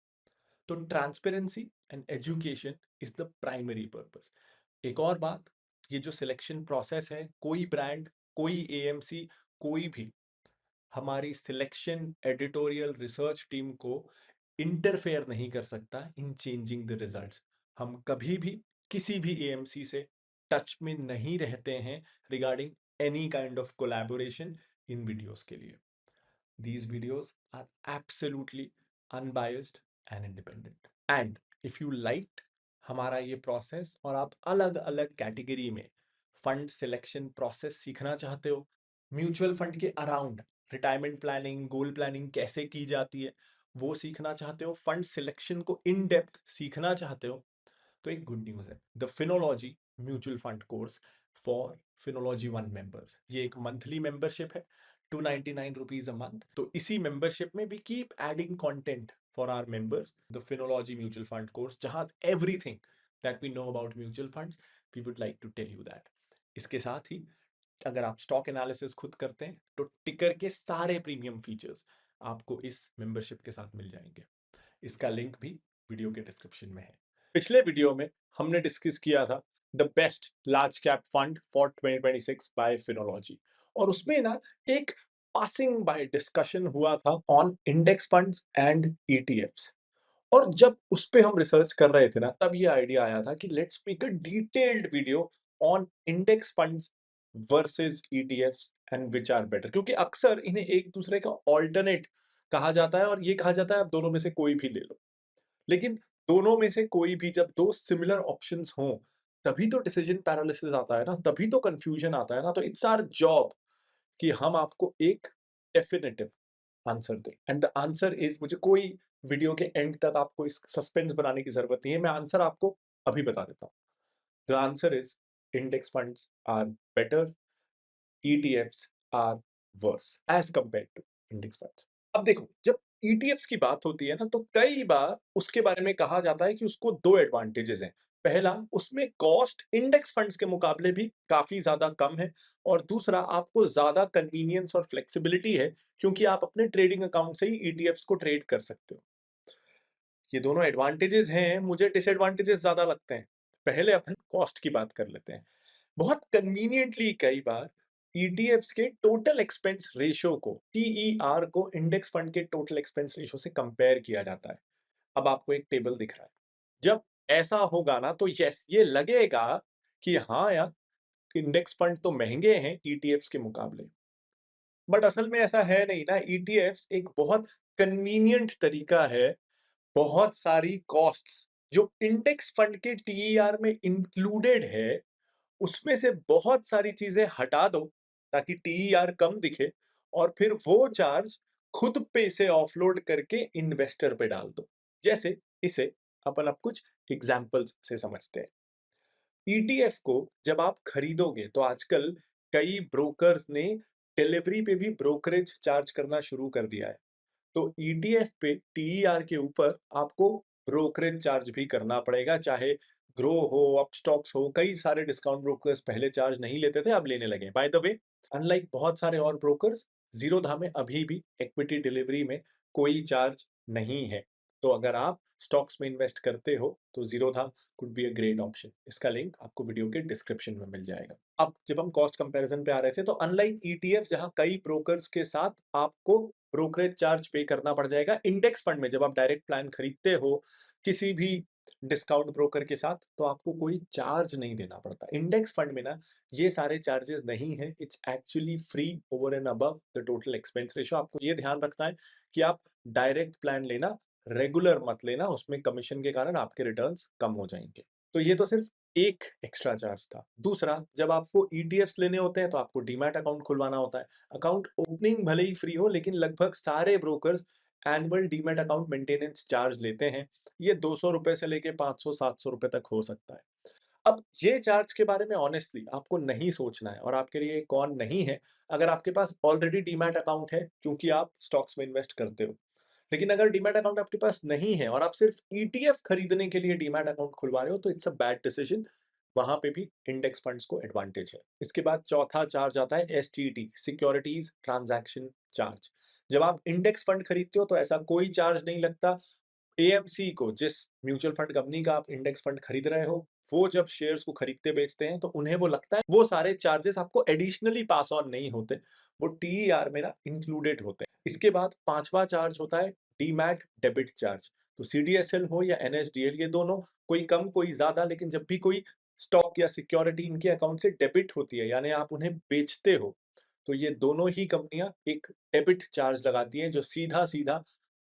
तो transparency and education is the primary purpose. एक और बात, ये जो सिलेक्शन प्रोसेस है, कोई ब्रांड, कोई एएमसी, कोई भी हमारी सिलेक्शन एडिटोरियल रिसर्च टीम को इंटरफेयर नहीं कर सकता इन चेंजिंग द रिजल्ट्स। हम कभी भी किसी भी एएमसी से टच में नहीं रहते हैं regarding any kind of collaboration in videos के लिए। These videos are absolutely unbiased and independent. And if you liked हमारा ये प्रोसेस और आप अलग अलग कैटेगरी में फंड सिलेक्शन प्रोसेस सीखना चाहते हो, म्यूचुअल फंड के around retirement planning, goal planning कैसे की जाती है वो सीखना चाहते हो, फंड सिलेक्शन को इन डेप्थ सीखना चाहते हो, तो एक गुड न्यूज है, the Finology mutual fund course for Finology one members. ये एक मंथली मेंबरशिप है, 299 रुपीज अ मंथ। तो इसी मेंबरशिप में भी keep adding content for our members, the Finology mutual fund course, जहां everything that we know about mutual funds we would like to tell you that. इसके साथ ही अगर आप स्टॉक एनालिसिस खुद करते हैं, तो टिकर के सारे प्रीमियम फीचर्स आपको इस मेंबरशिप के साथ मिल जाएंगे। इसका लिंक भी वीडियो के डिस्क्रिप्शन में है। पिछले वीडियो में हमने डिस्कस किया था the best large cap fund for 2026 by Finology, और उसमें ना एक पासिंग बाय डिस्कशन हुआ था on index funds and ETFs. और जब उस पे हम रिसर्च कर रहे थे ना, तब ये आइडिया आया था कि let's make a detailed video on index funds versus ETFs and which are better, क्योंकि अक्सर इन्हें एक दूसरे का ऑल्टरनेट कहा जाता है, और ये कहा जाता है आप दोनों में से कोई भी ले लो। लेकिन दोनों में से कोई भी, जब दो सिमिलर ऑप्शंस हों, तभी तो डिसीजन पैरालिसिस आता है ना, तभी तो कंफ्यूजन आता है ना। तो इट्स आवर जॉब कि हम आपको एक डेफिनेटिव आंसर दें, एंड द आंसर इज, मुझे कोई वीडियो के एंड तक आपको इस सस्पेंस बनाने की जरूरत नहीं है, मैं आंसर आपको अभी बता देता हूं। The answer is index funds are better, ETFs are worse as compare to index funds. अब देखो, जब ETFs की बात होती है ना, तो कई बार उसके बारे में कहा जाता है कि उसको दो एडवांटेजेस हैं। पहला, उसमें कॉस्ट इंडेक्स फंड्स के मुकाबले भी काफी ज्यादा कम है, और दूसरा, आपको ज्यादा कन्वीनियंस और फ्लेक्सिबिलिटी है क्योंकि आप अपने ट्रेडिंग अकाउंट से ही ईटीएफ्स को ट्रेड कर सकते हो। ये दोनों एडवांटेजेस हैं, मुझे डिसएडवांटेजेस ज्यादा लगते हैं। पहले अपन कॉस्ट की बात कर लेते हैं। बहुत कन्वीनियंटली कई बार ईटीएफ्स के टोटल एक्सपेंस रेशियो को, टीईआर को, इंडेक्स फंड के टोटल एक्सपेंस रेशियो से कंपेयर किया जाता है। अब आपको एक टेबल दिख रहा है। जब ऐसा होगा ना, तो यस, ये लगेगा कि हाँ यार, इंडेक्स फंड तो महंगे हैं ईटीएफ्स के मुकाबले। बट असल में ऐसा है नहीं ना। ईटीएफ्स एक बहुत कन्वीनियंट तरीका है बहुत सारी कॉस्ट्स जो इंडेक्स फंड के टीईआर में इंक्लूडेड है, उसमें से बहुत सारी चीजें हटा दो ताकि टीईआर कम दिखे, और फिर वो चार्ज खुद पे से ऑफलोड करके इन्वेस्टर पे डाल दो। जैसे इसे अपन अब कुछ एग्जाम्पल्स से समझते हैं। ईटीएफ को जब आप खरीदोगे तो आजकल कई ब्रोकर्स ने डिलीवरी पे भी ब्रोकरेज चार्ज करना शुरू कर दिया है। तो ईटीएफ पे टीईआर के ऊपर आपको ब्रोकरेज चार्ज भी करना पड़ेगा, चाहे ग्रो हो, अपस्टॉक्स हो। कई सारे डिस्काउंट ब्रोकर्स पहले चार्ज नहीं लेते थे, अब लेने लगे। बाय द वे, अनलाइक बहुत सारे और ब्रोकर्स, जीरोधा में अभी भी इक्विटी डिलीवरी में कोई चार्ज नहीं है। तो अगर आप स्टॉक्स में इन्वेस्ट करते हो तो Zerodha could be a great option. इसका लिंक आपको वीडियो के डिस्क्रिप्शन में मिल जाएगा। अब जब हम कॉस्ट कंपैरिजन पे आ रहे थे, तो अनलाइक ईटीएफ जहां कई ब्रोकर्स के साथ आपको ब्रोकरेज चार्ज पे करना पड़ जाएगा, इंडेक्स फंड में जब आप डायरेक्ट प्लान खरीदते हो किसी भी डिस्काउंट ब्रोकर के साथ, तो आपको कोई चार्ज नहीं देना पड़ता। इंडेक्स फंड में ना ये सारे चार्जेस नहीं है। It's actually free over and above the total expense ratio. आपको ये ध्यान रखना है कि आप डायरेक्ट प्लान लेना, रेगुलर मत लेना, उसमें कमीशन के कारण आपके रिटर्न्स कम हो जाएंगे। तो ये तो सिर्फ एक एक्स्ट्रा चार्ज था। दूसरा, जब आपको ईटीएफ्स लेने होते हैं तो आपको डीमैट अकाउंट खुलवाना होता है। अकाउंट ओपनिंग भले ही फ्री हो, लेकिन लगभग सारे brokers annual demat account maintenance charge लेते हैं। ये 200 रुपए से लेके 500-700 रुपए तक हो सकता है। अब ये चार्ज के बारे में ऑनेस्टली आपको नहीं सोचना है, और आपके लिए कौन नहीं है अगर आपके पास ऑलरेडी डीमैट अकाउंट है क्योंकि आप स्टॉक्स में इन्वेस्ट करते हो। लेकिन अगर डीमैट अकाउंट आपके पास नहीं है और आप सिर्फ ईटीएफ खरीदने के लिए डीमैट अकाउंट खुलवा रहे हो, तो इट्स अ बैड डिसीजन। वहां पे भी इंडेक्स फंड्स को एडवांटेज है। इसके बाद चौथा चार्ज आता है एसटीटी, सिक्योरिटीज ट्रांजैक्शन चार्ज। जब आप इंडेक्स फंड खरीदते हो तो ऐसा कोई चार्ज नहीं लगता। एएमसी को, जिस म्यूचुअल फंड कंपनी का आप इंडेक्स फंड खरीद रहे हो, वो जब शेयर्स को खरीदते बेचते हैं तो उन्हें वो लगता है वो सारे चार्जेस आपको एडिशनली पास ऑन नहीं होते, वो टीईआर में ना इंक्लूडेड होते हैं। इसके बाद पांचवा चार्ज होता है डीमैट डेबिट चार्ज। तो सीडीएसएल हो या एनएसडीएल, ये दोनों कोई कम कोई ज्यादा, लेकिन जब भी कोई स्टॉक या सिक्योरिटी इनके अकाउंट से डेबिट होती है, यानी आप उन्हें बेचते हो, तो ये दोनों ही कंपनियां एक डेबिट चार्ज लगाती हैं जो सीधा सीधा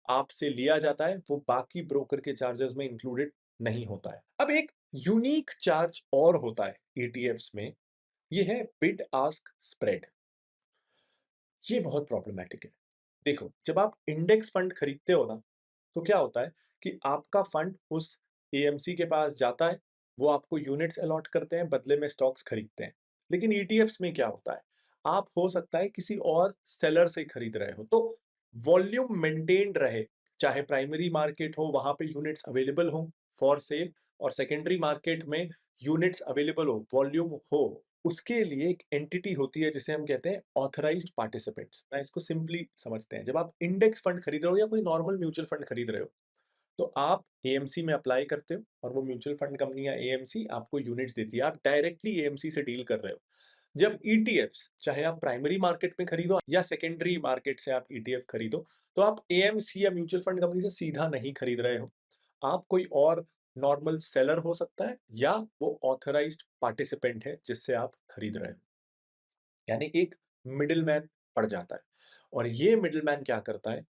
आपसे लिया जाता है, वो बाकी ब्रोकर के चार्जेस में इंक्लूडेड नहीं होता है। अब एक यूनिक चार्ज और होता है ईटीएफ्स में, ये है बिड आस्क स्प्रेड। ये बहुत प्रॉब्लमैटिक है। देखो, जब आप इंडेक्स फंड खरीदते हो ना, तो क्या होता है कि आपका फंड उस एएमसी के पास जाता है, वो आपको यूनिट्स अलॉट करते हैं, बदले में स्टॉक्स खरीदते हैं। लेकिन ईटीएफ्स में क्या होता है, आप हो सकता है किसी और सेलर से खरीद रहे हो, तो वॉल्यूम मेंटेन्ड रहे, चाहे प्राइमरी मार्केट हो वहां पे यूनिट्स अवेलेबल हो फॉर सेल, और सेकेंडरी मार्केट में यूनिट्स अवेलेबल हो, वॉल्यूम हो, उसके लिए एक एंटिटी होती है जिसे हम कहते हैं ऑथराइज्ड पार्टिसिपेंट्स। मैं इसको सिंपली समझते हैं, जब आप इंडेक्स फंड खरीद रहे हो या कोई नॉर्मल म्यूचुअल फंड खरीद रहे हो, तो आप एएमसी में अप्लाई करते हो और वो म्यूचुअल फंड कंपनी या एएमसी आपको यूनिट्स देती है। आप डायरेक्टली एएमसी से डील कर रहे हो। जब ईटीएफ्स, चाहे आप प्राइमरी मार्केट में खरीदो या सेकेंडरी मार्केट से आप ईटीएफ खरीदो, तो आप एएमसी या म्यूचुअल फंड कंपनी से सीधा नहीं खरीद रहे हो। आप कोई और नॉर्मल सेलर हो सकता है, या वो ऑथराइज्ड पार्टिसिपेंट है जिससे आप खरीद रहे हो, यानी एक मिडिलमैन पड़ जाता है। और ये मिडिलमैन क्या करता है,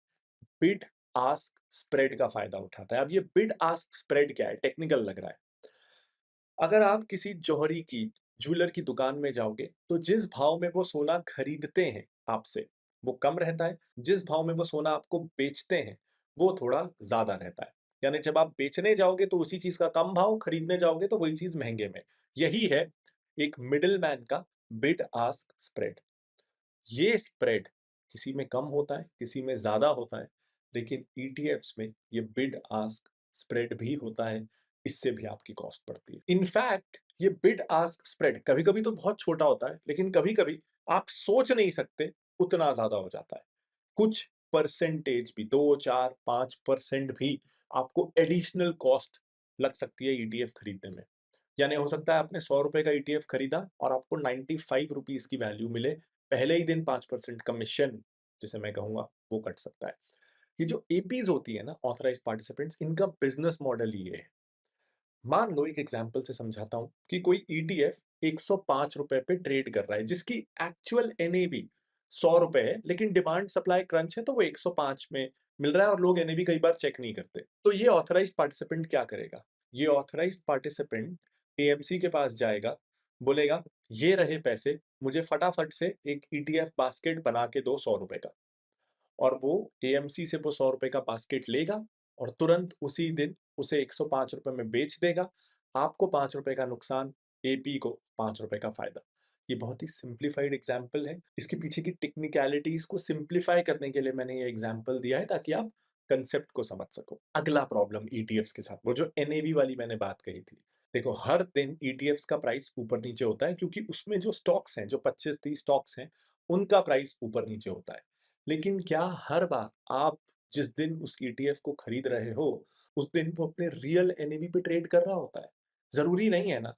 बिड आस्क स्प्रेड का फायदा उठाता है। अब ये बिड आस्क स्प्रेड क्या है, टेक्निकल लग रहा है। अगर आप किसी जौहरी की, ज्वेलर की दुकान में जाओगे, तो जिस भाव में वो सोना खरीदते हैं आपसे, वो कम रहता है। जिस भाव में वो सोना आपको बेचते हैं, वो थोड़ा ज्यादा रहता है। यानी जब आप बेचने जाओगे तो उसी चीज का कम भाव, खरीदने जाओगे तो वही चीज महंगे में। यही है एक मिडिल मैन का बिड आस्क स्प्रेड। ये स्प्रेड किसी में कम होता है, किसी में ज्यादा होता है, लेकिन ईटीएफ्स में ये बिड आस्क स्प्रेड भी होता है, इससे भी आपकी कॉस्ट बढ़ती है। इनफैक्ट ये बिड आस्क स्प्रेड कभी कभी तो बहुत छोटा होता है, लेकिन कभी कभी आप सोच नहीं सकते उतना ज्यादा हो जाता है। कुछ परसेंटेज भी, 2, 4, 5% भी आपको एडिशनल कॉस्ट लग सकती है ईटीएफ खरीदने में। यानी हो सकता है आपने 100 रुपए का ईटीएफ खरीदा और आपको 95 रुपीज की वैल्यू मिले, पहले ही दिन 5% कमीशन जिसे मैं कहूंगा वो कट सकता है। ये जो एपीज होती है ना, ऑथराइज पार्टिसिपेंट्स, इनका बिजनेस मॉडल ही ये है। मान लो एक एग्जांपल से समझाता हूं कि कोई ईटीएफ 105 रुपए पे ट्रेड कर रहा है, जिसकी एक्चुअल एनएवी 100 रुपए है, लेकिन डिमांड सप्लाई क्रंच है तो वो 105 में मिल रहा है और लोग एनएवी कई बार चेक नहीं करते। तो ये ऑथराइज पार्टिसिपेंट क्या करेगा? ये ऑथराइज पार्टिसिपेंट एएमसी के पास जाएगा, बोलेगा ये रहे पैसे, मुझे फटाफट से एक ईटीएफ बास्केट बना के दो 100 रुपए का। और वो एएमसी से वो 100 रुपए का बास्केट लेगा और तुरंत उसी दिन उसे 105 रुपए में बेच देगा। आपको 5 रुपए का नुकसान, एपी को 5 रुपए का फायदा। ये बहुत ही सिंप्लीफाइड एग्जाम्पल है। इसके पीछे की टेक्निकलिटीज को सिंप्लीफाई करने के लिए मैंने ये एग्जाम्पल दिया है ताकि आप कंसेप्ट को समझ सको। अगला प्रॉब्लम ईटीएफ्स के साथ, वो जो एनएवी वाली मैंने बात कही थी। देखो, हर दिन ईटीएफ्स का प्राइस ऊपर नीचे होता है क्योंकि उसमें जो स्टॉक्स हैं, जो 25-30 स्टॉक्स हैं, उनका प्राइस ऊपर नीचे होता है। लेकिन क्या हर बार आप जिस दिन उस ईटीएफ को खरीद रहे हो उस दिन वो अपने रियल एनएवी पे ट्रेड कर रहा होता है? जरूरी नहीं है ना।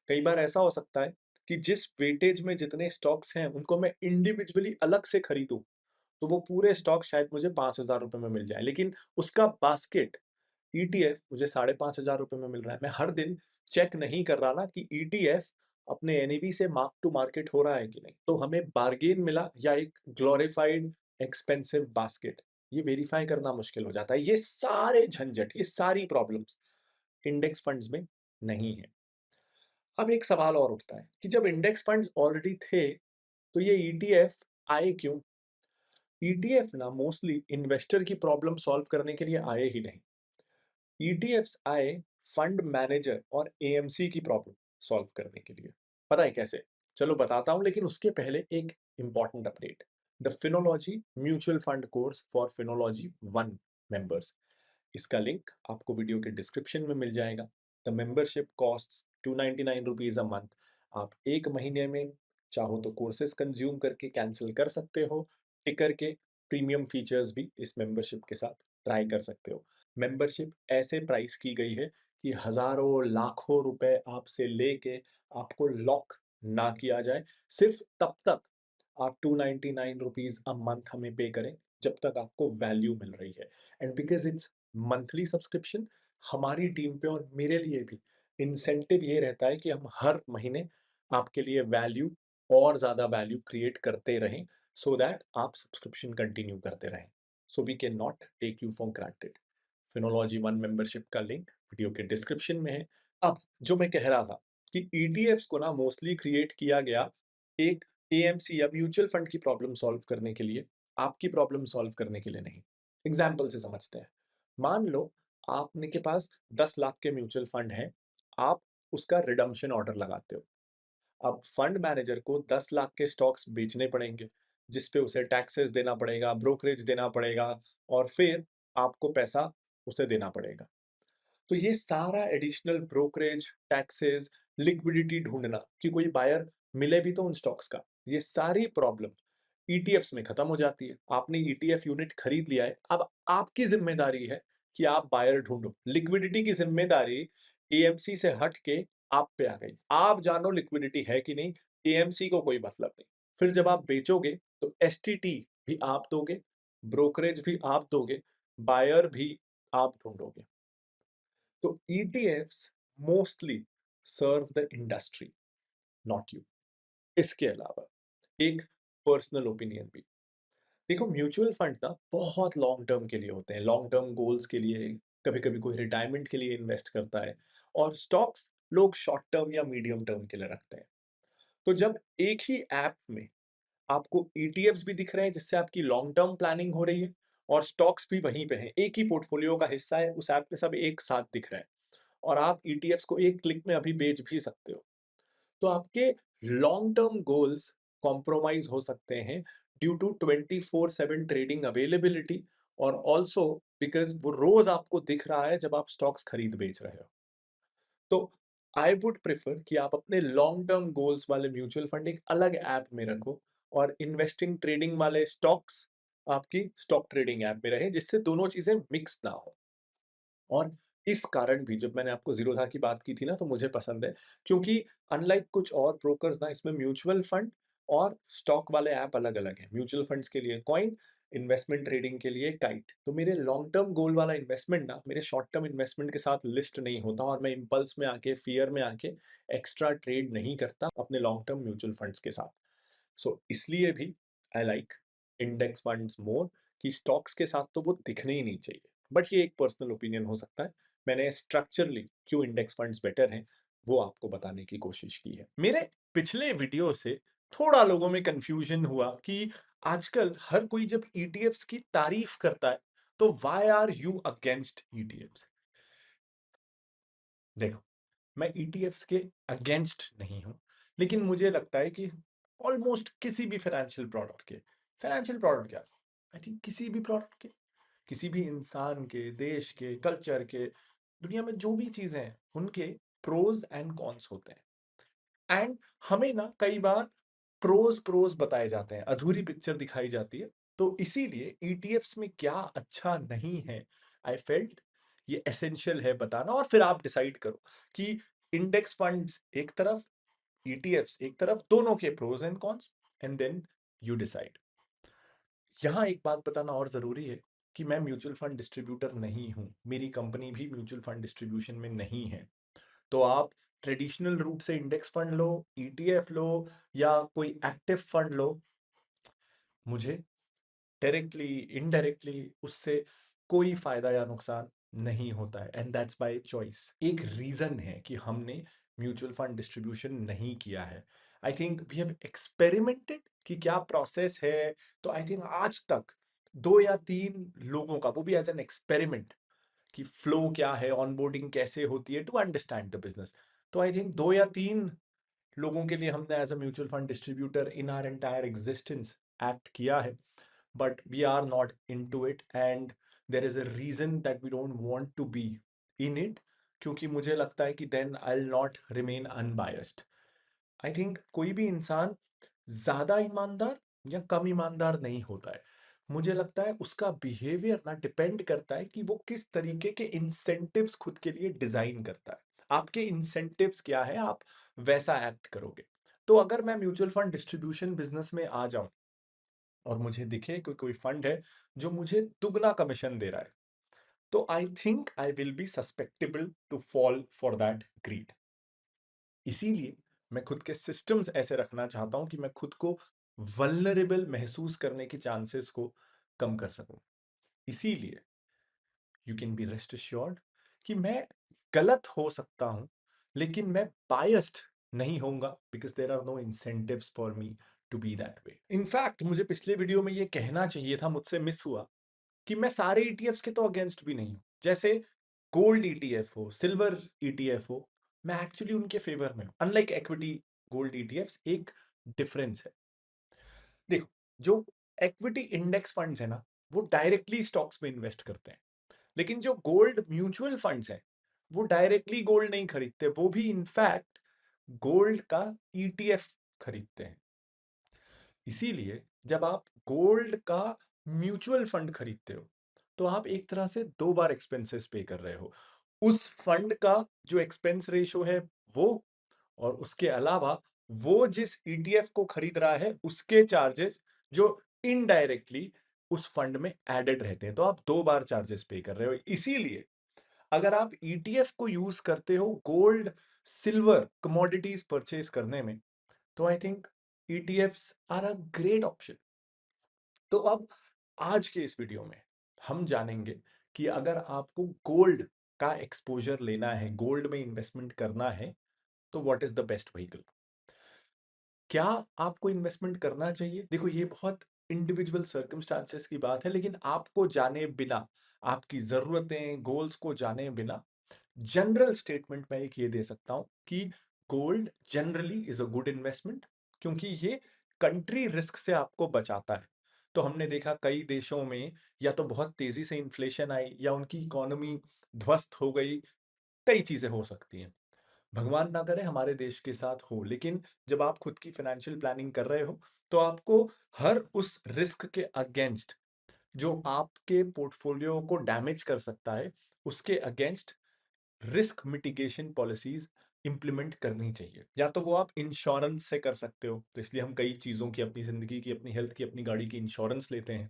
कई बार ऐसा हो सकता है कि जिस वेटेज में जितने स्टॉक्स हैं उनको मैं इंडिविजुअली अलग से खरीदूं, तो वो पूरे स्टॉक शायद मुझे 5,000 रुपए में मिल जाए, लेकिन उसका बास्केट ईटीएफ मुझे 5,500 रुपए में मिल रहा है। मैं हर दिन चेक नहीं कर रहा ना कि ईटीएफ अपने एनएवी से मार्क टू मार्केट हो रहा है कि नहीं। तो हमें बार्गेन मिला या एक ग्लोरिफाइड एक्सपेंसिव बास्केट, ये वेरीफाई करना मुश्किल हो जाता है। ये सारे झंझट, ये सारी प्रॉब्लम्स इंडेक्स फंड्स में नहीं है। अब एक सवाल और उठता है कि जब इंडेक्स फंड्स ऑलरेडी थे तो ये ईटीएफ आए क्यों? ईटीएफ ना मोस्टली इन्वेस्टर की प्रॉब्लम सॉल्व करने के लिए आए ही नहीं। ईटीएफ्स आए फंड मैनेजर और एएमसी की प्रॉब्लम सॉल्व करने के लिए। पता है कैसे? चलो बताता हूं, लेकिन उसके पहले एक important update. The Finology mutual fund course for Finology 1 members, इसका लिंक आपको वीडियो के डिस्क्रिप्शन में मिल जाएगा। The membership cost 299 rupees a month. आप एक महीने में चाहो तो कोर्सेज कंज्यूम करके कैंसिल कर सकते हो, टिकर के प्रीमियम फीचर्स भी इस मेंबरशिप के साथ ट्राई कर सकते हो। मेंबरशिप ऐसे प्राइस की गई है कि हजारों लाखों रुपए आपसे लेके आपको लॉक ना किया जाए। सिर्फ तब तक आप 299 रुपीज अ मंथ हमें पे करें जब तक आपको वैल्यू मिल रही है। And because it's monthly subscription, हमारी टीम पे और मेरे लिए भी इंसेंटिव ये रहता है कि हम हर महीने आपके लिए वैल्यू और ज्यादा वैल्यू क्रिएट करते रहें, सो दैट आप सब्सक्रिप्शन कंटिन्यू करते रहें। So we can not take you for granted. Finology 1 membership का लिंक वीडियो के डिस्क्रिप्शन में है। अब जो मैं कह रहा था कि ईटीएफ्स को ना मोस्टली क्रिएट किया गया एक एएमसी या म्यूचुअल फंड की प्रॉब्लम सॉल्व करने के लिए, आपकी प्रॉब्लम सॉल्व करने के लिए नहीं। एग्जाम्पल से समझते हैं। मान लो आपने के पास 10 लाख के म्यूचुअल फंड है, आप उसका रिडम्पशन ऑर्डर लगाते हो। अब फंड मैनेजर को 10 लाख के स्टॉक्स बेचने पड़ेंगे, जिसपे उसे टैक्सेस देना पड़ेगा, ब्रोकरेज देना पड़ेगा और फिर आपको पैसा उसे देना पड़ेगा। तो ये सारा एडिशनल ब्रोकरेज, टैक्सेस, लिक्विडिटी ढूंढना कि कोई बायर मिले भी तो उन स्टॉक्स का, ये सारी प्रॉब्लम ईटीएफ्स में खत्म हो जाती है। आपने ईटीएफ यूनिट खरीद लिया है, अब आपकी जिम्मेदारी है कि आप बायर ढूंढो। लिक्विडिटी की जिम्मेदारी एएमसी से हट के आप पे आ गई। आप जानो लिक्विडिटी है कि नहीं, एएमसी को कोई मतलब नहीं। फिर जब आप बेचोगे तो एसटीटी भी आप दोगे, ब्रोकरेज भी आप दोगे, बायर भी आप ढूंढोगे। तो ETFs mostly serve the industry, not you. इसके अलावा एक पर्सनल ओपिनियन भी। देखो, म्यूचुअल फंड ना बहुत लॉन्ग टर्म के लिए होते हैं, लॉन्ग टर्म गोल्स के लिए। कभी कभी कोई रिटायरमेंट के लिए इन्वेस्ट करता है, और स्टॉक्स लोग शॉर्ट टर्म या मीडियम टर्म के लिए रखते हैं। तो जब एक ही ऐप में आपको ईटीएफ्स भी दिख रहे हैं जिससे आपकी लॉन्ग टर्म प्लानिंग हो रही है, और स्टॉक्स भी वहीं पे हैं, एक ही पोर्टफोलियो का हिस्सा है, उस ऐप पे सब एक साथ दिख रहे हैं, और आप ईटीएफ्स को एक क्लिक में अभी बेच भी सकते हो, तो आपके लॉन्ग टर्म गोल्स कॉम्प्रोमाइज हो सकते हैं ड्यू टू 24/7 ट्रेडिंग अवेलेबिलिटी, और ऑल्सो बिकॉज वो रोज आपको दिख रहा है जब आप स्टॉक्स खरीद बेच रहे हो। तो आई वुड प्रेफर कि आप अपने लॉन्ग टर्म गोल्स वाले म्यूचुअल फंड एक अलग ऐप में रखो और इन्वेस्टिंग ट्रेडिंग वाले स्टॉक्स आपकी स्टॉक ट्रेडिंग ऐप में रहे, जिससे दोनों चीजें मिक्स ना हो। और इस कारण भी जब मैंने आपको ज़ीरोधा की बात की थी ना, तो मुझे पसंद है, क्योंकि अनलाइक कुछ और ब्रोकर्स ना, इसमें म्यूचुअल फंड और स्टॉक वाले ऐप अलग-अलग हैं। म्यूचुअल फंड्स के लिए कॉइन, इन्वेस्टमेंट ट्रेडिंग के लिए काइट। तो मेरे लॉन्ग टर्म गोल वाला इन्वेस्टमेंट ना मेरे शॉर्ट टर्म इन्वेस्टमेंट के साथ लिस्ट नहीं होता और मैं इम्पल्स में आके, फ़ियर में आके एक्स्ट्रा ट्रेड नहीं करता अपने लॉन्ग टर्म म्यूचुअल फंड्स के साथ। सो इसलिए भी आई लाइक इंडेक्स फंड्स मोर, कि स्टॉक्स के साथ तो वो दिखने ही नहीं चाहिए। बट ये एक पर्सनल ओपिनियन हो सकता है। मैंने स्ट्रक्चरली क्यों इंडेक्स फंड्स बेटर हैं वो आपको बताने की कोशिश की है। मेरे पिछले वीडियो से थोड़ा लोगों में कंफ्यूजन हुआ कि आजकल हर कोई जब ईटीएफ्स की तारीफ करता है तो why are you against ETFs. देखो, मैं ईटीएफ्स के अगेंस्ट नहीं हूं, लेकिन मुझे लगता है कि ऑलमोस्ट किसी भी फाइनेंशियल प्रोडक्ट क्या, आई थिंक किसी भी प्रोडक्ट के, किसी भी इंसान के, देश के, कल्चर के, दुनिया में जो भी चीजें हैं उनके प्रोज एंड कॉन्स होते हैं। एंड हमें ना कई बार प्रोज प्रोज बताए जाते हैं, अधूरी पिक्चर दिखाई जाती है। तो इसीलिए ईटीएफ्स में क्या अच्छा नहीं है, आई फेल्ट ये एसेंशियल है बताना, और फिर आप डिसाइड करो कि इंडेक्स फंड्स एक तरफ, ईटीएफ्स एक तरफ, दोनों के pros and cons, and then you decide. यहाँ एक बात बताना और ज़रूरी है कि मैं म्यूचुअल फंड डिस्ट्रीब्यूटर नहीं हूँ, मेरी कंपनी भी म्यूचुअल फंड डिस्ट्रीब्यूशन में नहीं है। तो आप ट्रेडिशनल रूट से इंडेक्स फंड लो, ईटीएफ लो, या कोई एक्टिव फंड लो, मुझे डायरेक्टली इनडायरेक्टली उससे कोई फायदा या नुकसान नहीं होता है, एंड दैट्स बाय चॉइस। एक रीजन है कि हमने म्यूचुअल फंड डिस्ट्रीब्यूशन नहीं किया है। I think we have experimented कि क्या प्रोसेस है। तो आई थिंक आज तक 2 या 3 लोगों का, वो भी एज एन एक्सपेरिमेंट, कि फ्लो क्या है, ऑनबोर्डिंग कैसे होती है टू अंडरस्टैंड द बिजनेस। तो आई थिंक 2 या 3 लोगों के लिए हमने as a mutual fund distributor in our entire existence act किया है, but we are not into it, and there is a reason that we don't want to be in it, क्योंकि मुझे लगता है कि then I'll not remain unbiased. I think कोई भी इंसान ज्यादा ईमानदार या कम ईमानदार नहीं होता है। मुझे लगता है उसका बिहेवियर ना डिपेंड करता है कि वो किस तरीके के इंसेंटिव्स खुद के लिए डिजाइन करता है। आपके इंसेंटिव्स क्या है, आप वैसा एक्ट करोगे। तो अगर मैं म्यूचुअल फंड डिस्ट्रीब्यूशन बिजनेस में आ जाऊं और मुझे दिखे कि कोई फंड है जो मुझे दुगना कमीशन दे रहा है, तो I think I will be susceptible to fall for that greed. इसीलिए मैं खुद के सिस्टम्स ऐसे रखना चाहता हूं कि मैं खुद को वल्नरेबल महसूस करने के चांसेस को कम कर सकूं। इसीलिए you can be rest assured कि मैं गलत हो सकता हूं, लेकिन मैं बायस्ड नहीं होऊंगा, because there are no incentives for me to be that way. In fact मुझे पिछले वीडियो में ये कहना चाहिए था, मुझसे मिस हुआ, कि मैं सारे ईटीएफ्स के तो अगेंस्ट भी नहीं हूं। जैसे गोल्ड ईटीएफ हो, सिल्वर ईटीएफ हो, मैं एक्चुअली उनके फेवर में हूं। अनलाइक इक्विटी गोल्ड ईटीएफ्स, एक डिफरेंस है। देखो, जो इक्विटी इंडेक्स फंड्स है ना, वो डायरेक्टली स्टॉक्स में इन्वेस्ट करते हैं, लेकिन जो गोल्ड म्यूचुअल फंड्स हैं वो डायरेक्टली गोल्ड नहीं खरीदते, वो भी इनफैक्ट गोल्ड का ईटीएफ खरीदते हैं। इसीलिए जब आप गोल्ड का म्यूचुअल फंड खरीदते हो तो आप एक तरह से 2 बार एक्सपेंसेस पे कर रहे हो। उस फंड का जो एक्सपेंस रेशो है वो, और उसके अलावा वो जिस ईटीएफ को खरीद रहा है उसके चार्जेस जो इनडायरेक्टली उस फंड में एडेड रहते हैं। तो आप 2 बार चार्जेस पे कर रहे हो। इसीलिए अगर आप ईटीएफ को यूज करते हो गोल्ड सिल्वर कमोडिटीज परचेज करने में, तो I think ETFs are a great option. तो अब आज के इस वीडियो में हम जानेंगे कि अगर आपको गोल्ड का एक्सपोजर लेना है, गोल्ड में इन्वेस्टमेंट करना है, तो what is the best vehicle. क्या आपको इन्वेस्टमेंट करना चाहिए? देखो, ये बहुत इंडिविजुअल सर्कमस्टांसेस की बात है, लेकिन आपको जाने बिना, आपकी जरूरतें, गोल्स को जाने बिना, जनरल स्टेटमेंट में एक ये दे सकता हूं कि gold generally is a good investment, क्योंकि ये कंट्री रिस्क से आपको बचाता है। तो हमने देखा कई देशों में या तो बहुत तेजी से इन्फ्लेशन आई या उनकी इकोनॉमी ध्वस्त हो गई, कई चीजें हो सकती हैं। भगवान ना करे हमारे देश के साथ हो, लेकिन जब आप खुद की फाइनेंशियल प्लानिंग कर रहे हो तो आपको हर उस रिस्क के अगेंस्ट जो आपके पोर्टफोलियो को डैमेज कर सकता है, उसके against risk mitigation policies implement करनी चाहिए। या तो वो आप इंश्योरेंस से कर सकते हो, तो इसलिए हम कई चीज़ों की, अपनी ज़िंदगी की, अपनी हेल्थ की, अपनी गाड़ी की इंश्योरेंस लेते हैं,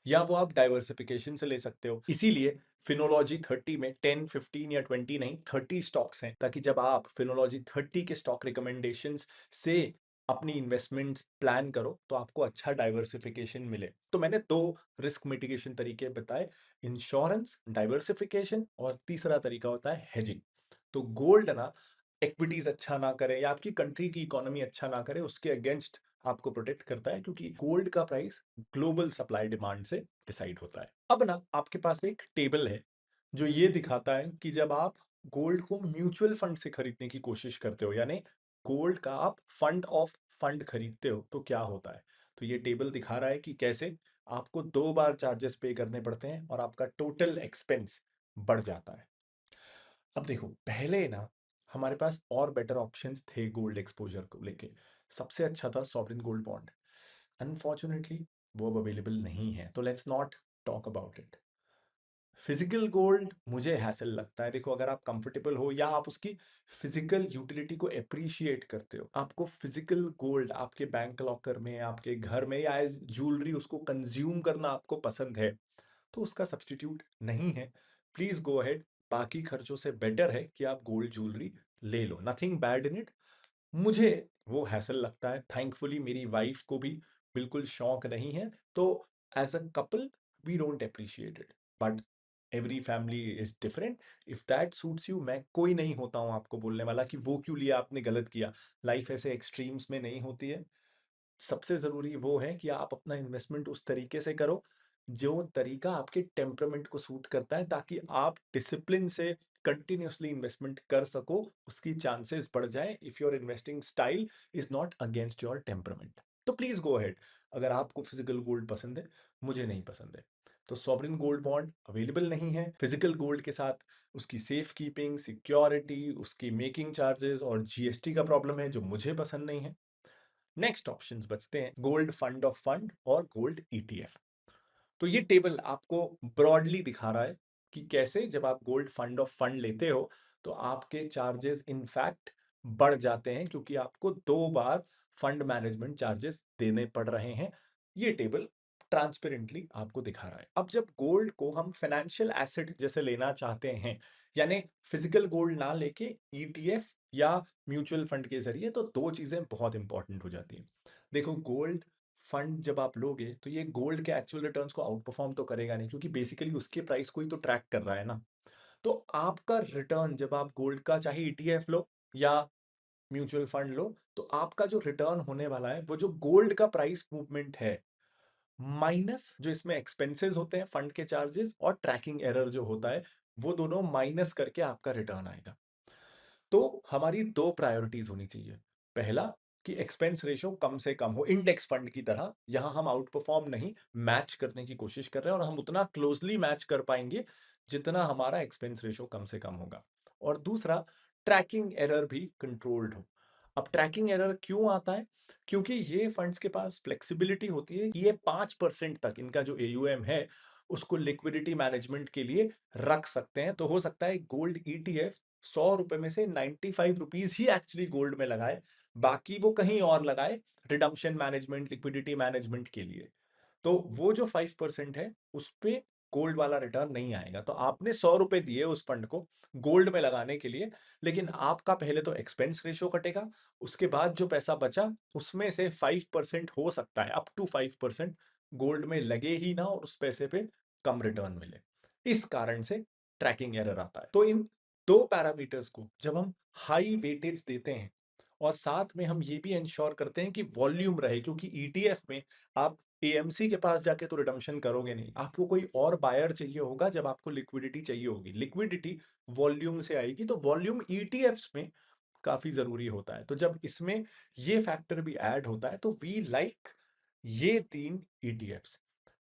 या वो आप डाइवर्सिफिकेशन से ले सकते हो। इसीलिए फिनोलॉजी 30 में 10, 15 या 20 नहीं, 30 स्टॉक्स हैं, ताकि जब आप फिनोलॉजी 30 के स्टॉक रिकमेंडेशंस से अपनी इन्वेस्टमेंट प्लान करो तो आपको अच्छा डाइवर्सिफिकेशन मिले। तो मैंने 2 रिस्क मिटिगेशन तरीके बताए, इंश्योरेंस, डाइवर्सिफिकेशन, और तीसरा तरीका होता है हेजिंग। तो गोल्ड ना इक्विटीज अच्छा ना करे या आपकी कंट्री की इकोनॉमी अच्छा ना करे, उसके अगेंस्ट आपको प्रोटेक्ट करता है, क्योंकि गोल्ड का प्राइस ग्लोबल सप्लाई डिमांड से डिसाइड होता है। अब ना आपके पास एक टेबल है जो ये दिखाता है कि जब आप गोल्ड को म्यूचुअल फंड से खरीदने की कोशिश करते हो, यानी गोल्ड का आप फंड ऑफ फंड खरीदते हो, तो क्या होता है। तो ये टेबल दिखा रहा है कि कैसे आपको 2 बार चार्जेस पे करने पड़ते हैं और आपका टोटल एक्सपेंस बढ़ जाता है। अब देखो, पहले ना हमारे पास और बेटर ऑप्शंस थे गोल्ड एक्सपोजर को लेके। सबसे अच्छा था सॉवरेन गोल्ड बॉन्ड। अनफॉर्चुनेटली वो अब अवेलेबल नहीं है, तो let's not talk about it. Physical gold मुझे हैसल लगता है। देखो, अगर आप कंफर्टेबल हो या आप उसकी फिजिकल यूटिलिटी को अप्रिशिएट करते हो, आपको फिजिकल गोल्ड आपके बैंक लॉकर में, आपके घर में या एज ज्वेलरी उसको कंज्यूम करना आपको पसंद है, तो उसका सब्स्टिट्यूट नहीं है। प्लीज गो अहेड, बाकी खर्चों से बेटर है कि आप गोल्ड ज्वेलरी ले लो, नथिंग बैड इन इट। मुझे वो हैसल लगता है, थैंकफुली मेरी वाइफ को भी बिल्कुल शौक नहीं है, तो as a couple we don't appreciate it, but every family is different. If that suits you, मैं कोई नहीं होता हूं आपको बोलने वाला कि वो क्यों लिया, आपने गलत किया। लाइफ ऐसे एक्सट्रीम्स में नहीं होती है। सबसे ज़रूरी वो है कि आप अपना इन्वेस्टमेंट उस तरीके से करो जो तरीका आपके टेम्परामेंट को सूट करता है, ताकि आप डिसिप्लिन से कंटिन्यूअसली इन्वेस्टमेंट कर सको, उसकी चांसेस बढ़ जाए if your investing style is not against your temperament. तो प्लीज गो अहेड। अगर आपको फिजिकल गोल्ड पसंद है, मुझे नहीं पसंद है, तो सॉवरेन गोल्ड बॉन्ड अवेलेबल नहीं है। फिजिकल गोल्ड के साथ उसकी सेफ कीपिंग, सिक्योरिटी, उसकी मेकिंग चार्जेस और जीएसटी का प्रॉब्लम है, जो मुझे पसंद नहीं है। नेक्स्ट ऑप्शंस बचते हैं गोल्ड फंड ऑफ फंड और गोल्ड ईटीएफ। तो ये टेबल आपको ब्रॉडली दिखा रहा है कि कैसे जब आप गोल्ड फंड ऑफ फंड लेते हो तो आपके चार्जेस इनफैक्ट बढ़ जाते हैं, क्योंकि आपको 2 बार फंड मैनेजमेंट चार्जेस देने पड़ रहे हैं। ये टेबल ट्रांसपेरेंटली आपको दिखा रहा है। अब जब गोल्ड को हम फाइनेंशियल एसेट जैसे लेना चाहते हैं, यानी फिजिकल गोल्ड ना लेके ईटीएफ या म्यूचुअल फंड के जरिए, तो 2 चीजें बहुत इंपॉर्टेंट हो जाती हैं। देखो, गोल्ड फंड जब आप लोगे तो ये गोल्ड के एक्चुअल रिटर्न्स को आउट परफॉर्म तो करेगा नहीं, क्योंकि बेसिकली उसके प्राइस को ही तो ट्रैक कर रहा है ना। तो आपका रिटर्न जब आप गोल्ड का चाहे ईटीएफ लो या म्यूचुअल फंड लो, तो आपका जो रिटर्न होने वाला है वो जो गोल्ड का प्राइस मूवमेंट है, माइनस जो इसमें एक्सपेंसेस होते हैं, फंड के चार्जेस और ट्रैकिंग एरर जो होता है, वो दोनों माइनस करके आपका रिटर्न आएगा। तो हमारी 2 प्रायोरिटीज होनी चाहिए। पहला, कि एक्सपेंस रेशियो कम से कम हो, इंडेक्स फंड की तरह। यहां हम आउट परफॉर्म नहीं, मैच करने की कोशिश कर रहे हैं, और हम उतना क्लोजली मैच कर पाएंगे जितना हमारा एक्सपेंस रेशियो कम से कम होगा। और दूसरा, ट्रैकिंग एरर भी कंट्रोल्ड हो। अब ट्रैकिंग एरर क्यों आता है? क्योंकि ये फंड्स के पास फ्लेक्सिबिलिटी होती है कि ये 5% तक इनका जो एयूएम है उसको लिक्विडिटी मैनेजमेंट के लिए रख सकते हैं। तो हो सकता है गोल्ड ईटीएफ 100 रुपए में से 95 रुपीज ही एक्चुअली गोल्ड में लगाए, बाकी वो कहीं और लगाए रिडम्पशन मैनेजमेंट, लिक्विडिटी मैनेजमेंट के लिए। तो वो जो 5% है उस पे गोल्ड वाला रिटर्न नहीं आएगा। तो आपने 100 रुपए दिए उस फंड को गोल्ड में लगाने के लिए, लेकिन आपका पहले तो एक्सपेंस रेशियो कटेगा, उसके बाद जो पैसा बचा उसमें से 5% हो सकता है, अप टू 5% गोल्ड में लगे ही ना, और उस पैसे पे कम रिटर्न मिले। इस कारण से ट्रैकिंग एरर आता है। तो इन 2 पैरामीटर्स को जब हम हाई वेटेज देते हैं और साथ में हम ये भी इंश्योर करते हैं कि वॉल्यूम रहे, क्योंकि ईटीएफ में आप एएमसी के पास जाके तो रिडम्पशन करोगे नहीं, आपको कोई और बायर चाहिए होगा जब आपको लिक्विडिटी चाहिए होगी। लिक्विडिटी वॉल्यूम से आएगी, तो वॉल्यूम ईटीएफ्स में काफी जरूरी होता है। तो जब इसमें ये फैक्टर भी ऐड होता है, तो वी लाइक ये 3 ईटीएफ्स।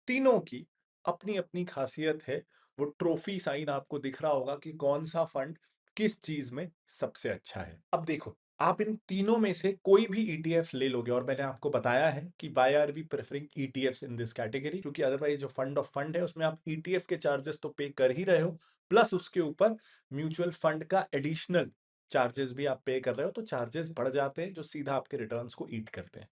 तीनों की अपनी अपनी खासियत है। वो ट्रॉफी साइन आपको दिख रहा होगा कि कौन सा फंड किस चीज में सबसे अच्छा है। अब देखो, आप इन तीनों में से कोई भी ईटीएफ ले लोगे, और मैंने आपको बताया है कि why are we preferring ETFs in this category, क्योंकि अदरवाइज जो फंड ऑफ फंड है उसमें आप ईटीएफ के चार्जेस तो पे कर ही रहे हो, प्लस उसके ऊपर म्यूचुअल फंड का एडिशनल चार्जेस भी आप पे कर रहे हो, तो चार्जेस बढ़ जाते हैं जो सीधा आपके रिटर्न्स को ईट करते हैं।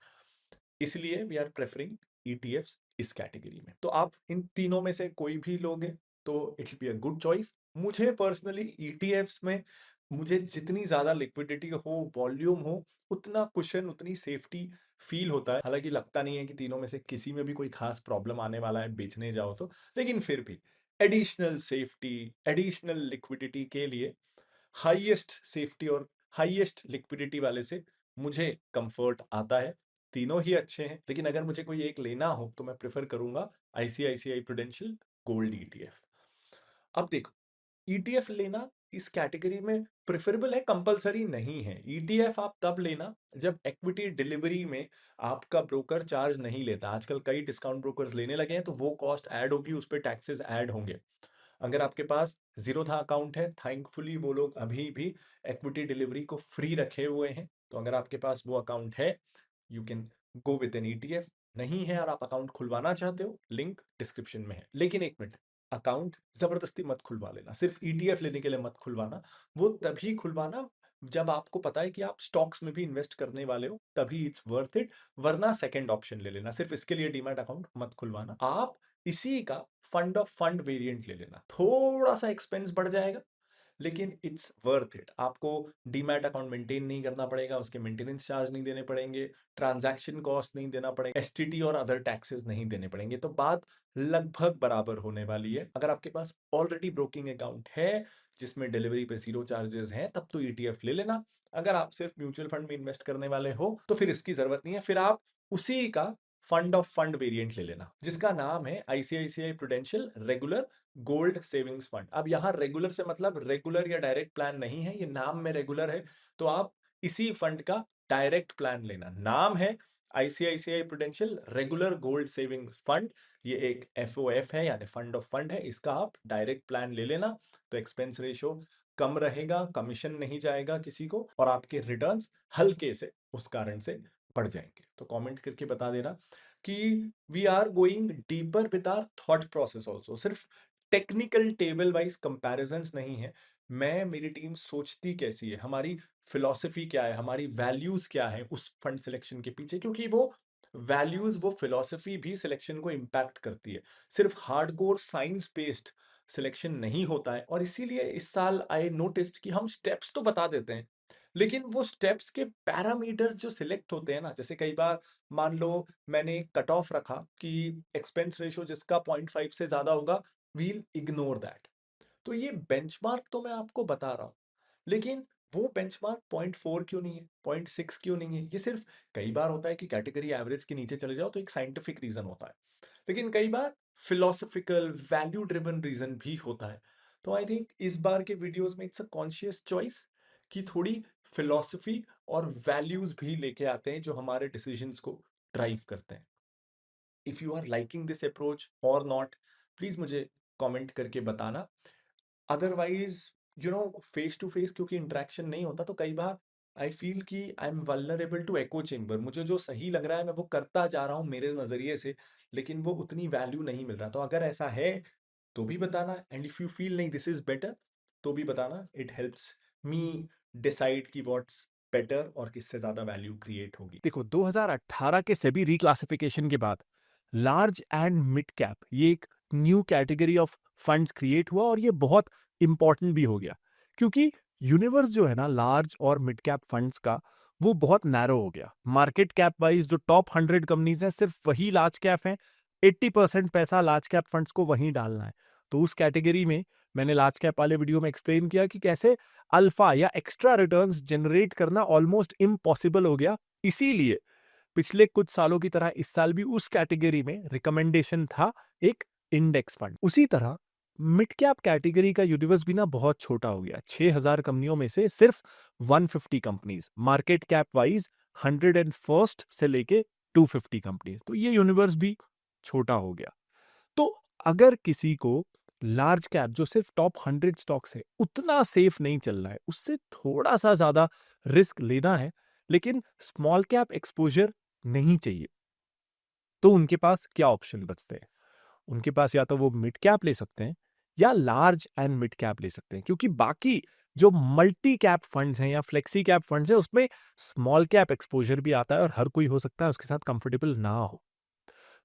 इसलिए वी आर प्रेफरिंग ईटीएफ्स इस कैटेगरी में। तो आप इन तीनों में से कोई भी लोगे तो it will be a good choice. मुझे पर्सनली ईटीएफ्स में मुझे जितनी ज्यादा लिक्विडिटी हो, वॉल्यूम हो, उतना कुशन, उतनी सेफ्टी फील होता है। हालांकि लगता नहीं है कि तीनों में से किसी में भी कोई खास प्रॉब्लम आने वाला है बेचने जाओ तो, लेकिन फिर भी एडिशनल सेफ्टी, एडिशनल लिक्विडिटी के लिए हाईएस्ट सेफ्टी और हाईएस्ट लिक्विडिटी वाले से मुझे कंफर्ट आता है। तीनों ही अच्छे हैं, लेकिन अगर मुझे कोई एक लेना हो तो मैं प्रेफर करूंगा आईसीआईसीआई प्रूडेंशियल गोल्ड ईटीएफ। अब देखो, ईटीएफ लेना इस कैटेगरी में प्रेफरेबल है, कंपलसरी नहीं है। ईटीएफ आप तब लेना जब इक्विटी डिलीवरी में आपका ब्रोकर चार्ज नहीं लेता। आजकल कई डिस्काउंट ब्रोकर्स लेने लगे हैं, तो वो कॉस्ट ऐड होगी, उस पर टैक्सेस ऐड होंगे। अगर आपके पास जीरो था अकाउंट है, थैंकफुली वो लोग अभी भी इक्विटी डिलीवरी को फ्री रखे हुए हैं, तो अगर आपके पास वो अकाउंट है, you can go with an ETF. नहीं है और आप अकाउंट खुलवाना चाहते हो, लिंक डिस्क्रिप्शन में है। लेकिन एक मिनट, अकाउंट जबरदस्ती मत खुलवा लेना, सिर्फ ईटीएफ लेने के लिए मत खुलवाना। वो तभी खुलवाना जब आपको पता है कि आप स्टॉक्स में भी इन्वेस्ट करने वाले हो, तभी इट्स वर्थ इट। वरना सेकंड ऑप्शन ले लेना, सिर्फ इसके लिए डीमैट अकाउंट मत खुलवाना। आप इसी का फंड ऑफ फंड वेरिएंट ले लेना, थोड़ा सा एक्सपेंस बढ़ जाएगा लेकिन इट्स वर्थ इट। आपको डीमैट अकाउंट मेंटेन नहीं करना पड़ेगा, उसके मेंटेनेंस चार्ज नहीं देने पड़ेंगे, ट्रांजैक्शन कॉस्ट नहीं देना पड़ेगा, एसटीटी और अदर टैक्सेस नहीं देने पड़ेंगे, तो बात लगभग बराबर होने वाली है। अगर आपके पास ऑलरेडी ब्रोकिंग अकाउंट है जिसमें डिलीवरी पे जीरो चार्जेस हैं, तब तो ईटीएफ ले लेना। अगर आप सिर्फ म्यूचुअल फंड में इन्वेस्ट करने वाले हो तो फिर इसकी जरूरत नहीं है, फिर आप उसी का फंड ऑफ फंड वेरिएंट ले लेना, जिसका नाम है ICICI prudential regular gold savings fund. अब यहां रेगुलर से मतलब रेगुलर या डायरेक्ट प्लान नहीं है, ये नाम में रेगुलर है, तो आप इसी फंड का डायरेक्ट प्लान लेना। नाम है ICICI prudential regular gold savings fund, ये एक एफओएफ है यानी फंड ऑफ फंड है, इसका आप डायरेक्ट प्लान ले लेना, तो एक्सपेंस रेशियो कम रहेगा, कमीशन नहीं जाएगा किसी को, और आपके रिटर्न्स हल्के से उस कारण से बढ़ जाएंगे। तो कमेंट करके बता देना कि we are going deeper with our thought process also, सिर्फ टेक्निकल टेबल वाइज कंपैरिजंस नहीं है। मेरी टीम सोचती कैसी है, हमारी फिलॉसफी क्या है, हमारी वैल्यूज क्या है उस फंड सिलेक्शन के पीछे, क्योंकि वो वैल्यूज, वो फिलॉसफी भी सिलेक्शन को इम्पैक्ट करती है। सिर्फ हार्डकोर साइंस बेस्ड सिलेक्शन नहीं होता है, और इसीलिए इस साल आई नोटिस्ड कि हम स्टेप्स तो बता देते हैं, लेकिन वो स्टेप्स के पैरामीटर्स जो सिलेक्ट होते हैं ना, जैसे कई बार मान लो मैंने कट ऑफ रखा कि एक्सपेंस रेशियो जिसका 0.5 से ज्यादा होगा, वील इग्नोर दैट। तो ये बेंचमार्क तो मैं आपको बता रहा हूं, लेकिन वो बेंचमार्क 0.4 क्यों नहीं है, 0.6 क्यों नहीं है? ये सिर्फ कई बार होता है कि कैटेगरी एवरेज के नीचे चले जाओ तो एक साइंटिफिक रीजन होता है, लेकिन कई बार फिलोसफिकल वैल्यू ड्रिवन रीजन भी होता है। तो आई थिंक इस बार के वीडियोस में इट्स अ कॉन्शियस चॉइस कि थोड़ी फिलोसफी और वैल्यूज भी लेके आते हैं जो हमारे डिसीजंस को ड्राइव करते हैं। If you are liking this approach और नॉट, प्लीज मुझे कमेंट करके बताना। अदरवाइज फेस टू फेस क्योंकि इंटरेक्शन नहीं होता, तो कई बार आई फील कि I am vulnerable to echo chamber. मुझे जो सही लग रहा है मैं वो करता जा रहा हूँ मेरे नजरिए से, लेकिन वो उतनी वैल्यू नहीं मिल रहा। तो अगर ऐसा है तो भी बताना, एंड इफ यू फील नहीं दिस इज बेटर तो भी बताना। इट हेल्प्स मी डिसाइड कि व्हाट्स बेटर और किससे ज्यादा वैल्यू क्रिएट होगी। देखो 2018 के सेबी रिक्लासिफिकेशन के बाद लार्ज एंड मिड कैप ये एक new category of funds create हुआ, और ये बहुत इंपॉर्टेंट भी हो गया, क्योंकि यूनिवर्स जो है ना लार्ज और मिड कैप फंड्स का, वो बहुत नैरो हो गया। मार्केट कैप वाइज जो टॉप 100 कंपनीज हैं सिर्फ वही लार्ज कैप हैं, 80% पैसा लार्ज कैप फंड्स को वहीं डालना है। तो उस कैटेगरी में मैंने लार्ज कैप वाले वीडियो में एक्सप्लेन किया कि कैसे अल्फा या एक्स्ट्रा रिटर्न्स जनरेट करना ऑलमोस्ट इम्पॉसिबल हो गया। इसीलिए पिछले कुछ सालों की तरह इस साल भी उस कैटेगरी में रिकमेंडेशन था एक इंडेक्स फंड। उसी तरह मिड कैप कैटेगरी का यूनिवर्स भी ना बहुत छोटा हो गया। 6000 कंपनियों में से सिर्फ 150 कंपनीज, मार्केट कैप वाइज 101 से लेके 250 कंपनीज, तो ये यूनिवर्स भी छोटा हो गया। तो अगर किसी को लार्ज कैप जो सिर्फ टॉप 100 स्टॉक्स है उतना सेफ नहीं चल रहा है, उससे थोड़ा सा ज्यादा रिस्क लेना है, लेकिन स्मॉल कैप एक्सपोजर नहीं चाहिए। तो उनके पास क्या ऑप्शन बचते हैं? उनके पास या तो वो मिड कैप ले सकते हैं या लार्ज एंड मिड कैप ले सकते हैं, क्योंकि बाकी जो मल्टी कैप फंड्स हैं या फ्लेक्सी कैप फंड्स हैं उसमें स्मॉल कैप एक्सपोजर भी आता है और हर कोई हो सकता है उसके साथ कंफर्टेबल ना हो।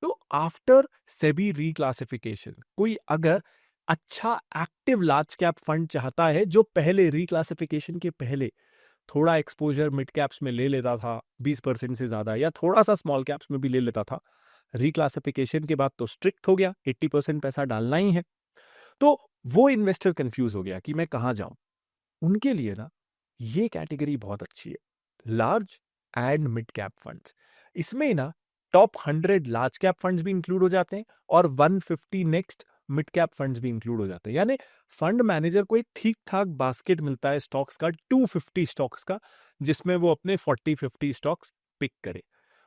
तो आफ्टर सेबी रिक्लासिफिकेशन कोई अगर अच्छा एक्टिव लार्ज कैप फंड चाहता है जो पहले रिक्लासिफिकेशन के पहले थोड़ा एक्सपोजर मिड कैप्स में ले लेता था 20% से ज्यादा, या थोड़ा सा स्मॉल कैप्स में भी ले लेता था, रिक्लासिफिकेशन के बाद तो स्ट्रिक्ट हो गया 80% पैसा डालना ही है, तो वो इन्वेस्टर कंफ्यूज हो गया कि मैं कहां जाऊं। उनके लिए ना ये कैटेगरी बहुत अच्छी है, large and mid cap funds. इसमें ना टॉप 100 लार्ज कैप फंड्स भी इंक्लूड हो जाते हैं और 150 नेक्स्ट मिड कैप फंड्स भी इंक्लूड हो जाते हैं, यानी फंड मैनेजर को एक ठीक ठाक बास्केट मिलता है स्टॉक्स का, 250 स्टॉक्स का, जिसमें वो अपने 40-50 स्टॉक्स पिक करे।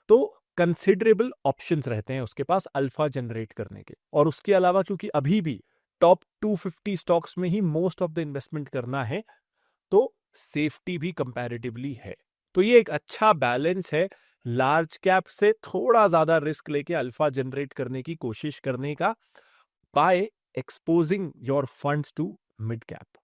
तो कंसिडरेबल ऑप्शंस रहते हैं उसके पास अल्फा जनरेट करने के। और उसके अलावा क्योंकि अभी भी टॉप 250 स्टॉक्स में ही मोस्ट ऑफ द इन्वेस्टमेंट करना है, तो सेफ्टी भी कंपैरेटिवली है। तो ये एक अच्छा बैलेंस है लार्ज कैप से थोड़ा ज्यादा रिस्क लेके अल्फा जनरेट करने की कोशिश करने का, by exposing your funds to mid cap.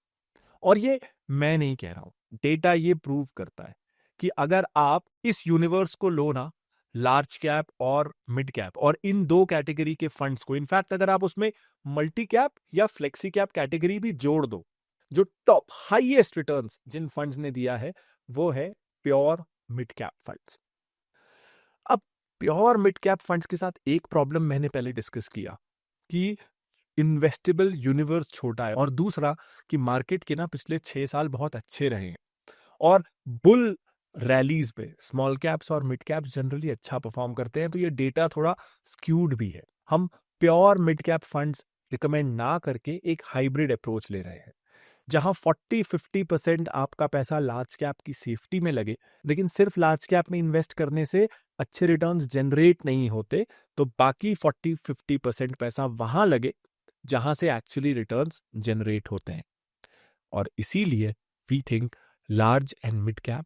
और ये मैं नहीं कह रहा हूं, डेटा ये प्रूव करता है कि अगर आप इस यूनिवर्स को लो ना, लार्ज कैप और मिड कैप, और इन दो कैटेगरी के फंड्स को, इनफैक्ट अगर आप उसमें मल्टी कैप या फ्लेक्सी कैप कैटेगरी भी जोड़ दो, जो टॉप हाईएस्ट रिटर्न्स जिन फंड्स ने दिया है वो है प्योर मिड कैप फंड्स। अब प्योर मिड कैप फंड्स के साथ एक प्रॉब्लम मैंने पहले डिस्कस किया कि इन्वेस्टेबल यूनिवर्स छोटा है, और दूसरा कि मार्केट के ना पिछले 6 साल बहुत अच्छे रहे हैं और बुल रैलीज पे स्मॉल कैप्स और मिड कैप्स जनरली अच्छा परफॉर्म करते हैं, तो ये डेटा थोड़ा स्क्यूड भी है। हम pure mid cap funds recommend ना करके एक हाइब्रिड अप्रोच ले रहे हैं, जहां 40-50% आपका पैसा लार्ज कैप की सेफ्टी में लगे, लेकिन सिर्फ लार्ज कैप में इन्वेस्ट करने से अच्छे रिटर्न्स जनरेट नहीं होते, तो बाकी 40-50% पैसा वहां लगे जहां से एक्चुअली रिटर्न्स जनरेट होते हैं। और इसीलिए we think large and mid cap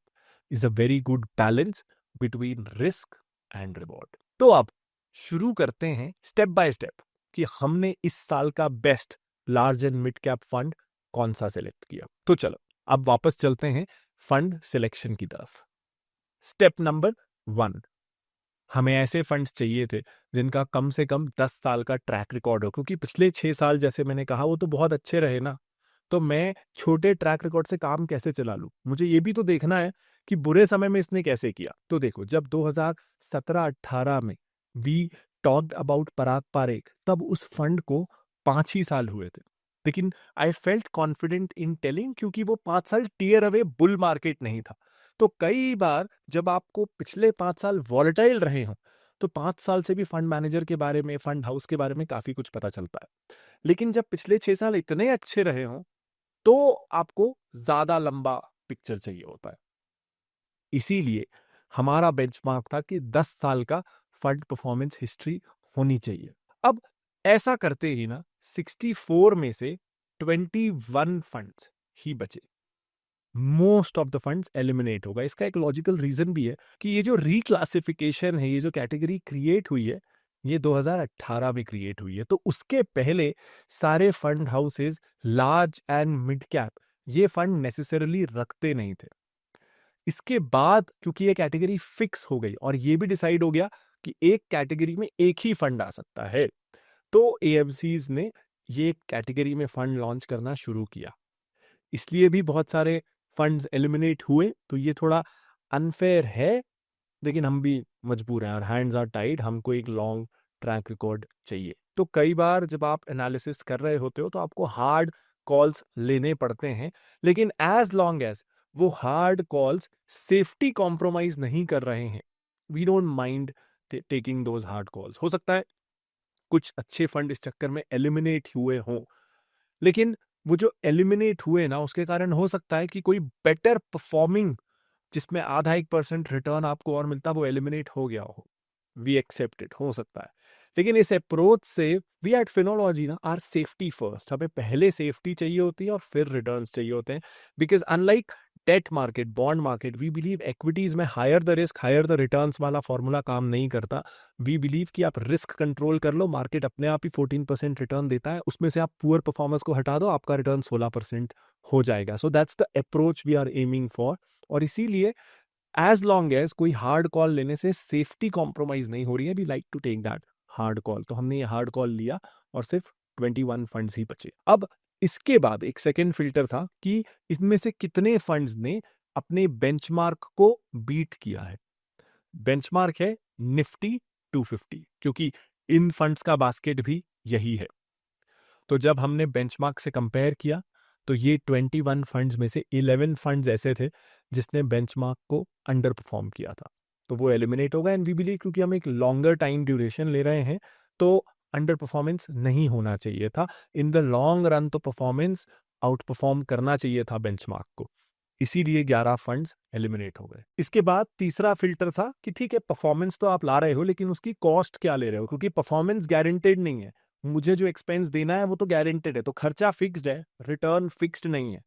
is a very good balance between risk and reward. तो अब शुरू करते हैं स्टेप बाय स्टेप कि हमने इस साल का best large and mid cap fund कौन सा सिलेक्ट किया। तो चलो अब वापस चलते हैं फंड सिलेक्शन की तरफ। स्टेप नंबर 1, हमें ऐसे फंड्स चाहिए थे जिनका कम से कम 10 साल का ट्रैक रिकॉर्ड हो, क्योंकि पिछले 6 साल जैसे मैंने कहा वो तो बहुत अच्छे रहे ना, तो मैं छोटे ट्रैक रिकॉर्ड से काम कैसे चला लूं, मुझे ये भी तो देखना है कि बुरे समय में इसने कैसे किया। तो देखो, जब 2017-18 में वी टॉक्ड अबाउट पराग पारेख, तब उस फंड को 5 ही साल हुए थे, लेकिन I felt confident in telling, क्योंकि वो 5 साल टीयर अवे बुल मार्केट नहीं था। तो कई बार जब आपको पिछले 5 साल वॉलेटाइल रहे हों, तो 5 साल से भी फंड मैनेजर के बारे में, फंड हाउस के बारे में काफी कुछ पता चलता है। लेकिन जब पिछले 6 साल इतने अच्छे रहे हों, तो आपको ज्यादा लंबा पिक्चर चाहिए होता है। इसीलिए हमारा बेंचमार्क था कि 10 साल का फंड परफॉर्मेंस हिस्ट्री होनी चाहिए। अब ऐसा करते ही ना 64 में से 21 फंड्स ही बचे, most of the funds eliminate होगा। इसका एक लॉजिकल रीजन भी है कि ये जो रिक्लासिफिकेशन है, ये जो कैटेगरी क्रिएट हुई है, ये 2018 में क्रिएट हुई है, तो उसके पहले सारे fund houses large and mid cap ये फंड नेसेसरली रखते नहीं थे। इसके बाद क्योंकि ये कैटेगरी फिक्स हो गई और ये भी डिसाइड हो गया कि एक कैटेगरी में एक ही फंड आ सकता है, तो एएमसीज ने ये कैटेगरी में फंड लॉन्च करना शुरू किया। इसलिए भी बहुत सारे फंड्स एलिमिनेट हुए, तो ये थोड़ा अनफेयर है, लेकिन हम भी मजबूर हैं और हैंड्स आर टाइड, हमको एक लॉन्ग ट्रैक रिकॉर्ड चाहिए। तो कई बार जब आप एनालिसिस कर रहे होते हो तो आपको हार्ड कॉल्स लेने पड़ते हैं, लेकिन एज लॉन्ग एज वो हार्ड कॉल्स सेफ्टी कॉम्प्रोमाइज नहीं कर रहे हैं, we don't mind taking those hard calls. हो सकता है कुछ अच्छे फंड इस चक्कर में एलिमिनेट हुए हों, लेकिन वो जो एलिमिनेट हुए ना, उसके कारण हो सकता है कि कोई बेटर परफॉर्मिंग जिसमें आधा 1% रिटर्न आपको और मिलता, वो एलिमिनेट हो गया हो। वी एक्सेप्ट इट, हो सकता है। लेकिन इस अप्रोच से वी एट फिनोलॉजी ना आर सेफ्टी फर्स्ट, हमें पहले सेफ्टी चाहिए होती है और फिर रिटर्न्स चाहिए होते हैं। Because unlike debt market, bond market, we believe equities में higher the risk higher the returns वाला फॉर्मूला काम नहीं करता। वी बिलीव कि आप रिस्क कंट्रोल कर लो, मार्केट अपने आप ही 14% रिटर्न देता है, उसमें से आप पुअर परफॉर्मेंस को हटा दो, आपका रिटर्न 16% हो जाएगा। So that's the approach we are aiming for. और इसीलिए एज लॉन्ग एज कोई हार्ड कॉल लेने से सेफ्टी कॉम्प्रोमाइज नहीं हो रही है, we like to take that hard call. तो हमने ये हार्ड कॉल लिया और सिर्फ 21 फंड्स ही बचे। अब इसके बाद एक सेकेंड फिल्टर था कि इनमें से कितने फंड्स ने अपने बेंचमार्क को बीट किया है। बेंचमार्क है निफ्टी 250, क्योंकि इन फंड्स का बास्केट भी यही है। तो जब हमने बेंचमार्क से कंपेयर किया तो ये 21 फंड्स में से 11 फंड्स ऐसे थे जिसने बेंचमार्क को अंडर परफॉर्म किया था, तो वो एलिमिनेट होगा। एंड वी बिलीव क्योंकि हम एक लॉन्गर टाइम ड्यूरेशन ले रहे हैं तो अंडर परफॉर्मेंस नहीं होना चाहिए था। इन द लॉन्ग रन तो परफॉर्मेंस आउट परफॉर्म करना चाहिए था बेंचमार्क को, इसीलिए 11 फंड्स एलिमिनेट हो गए। इसके बाद तीसरा फिल्टर था कि ठीक है, परफॉर्मेंस तो आप ला रहे हो लेकिन उसकी कॉस्ट क्या ले रहे हो, क्योंकि परफॉर्मेंस गारंटेड नहीं है। मुझे जो एक्सपेंस देना है वो तो गारंटेड है, तो खर्चा फिक्स्ड है, रिटर्न फिक्स्ड नहीं है।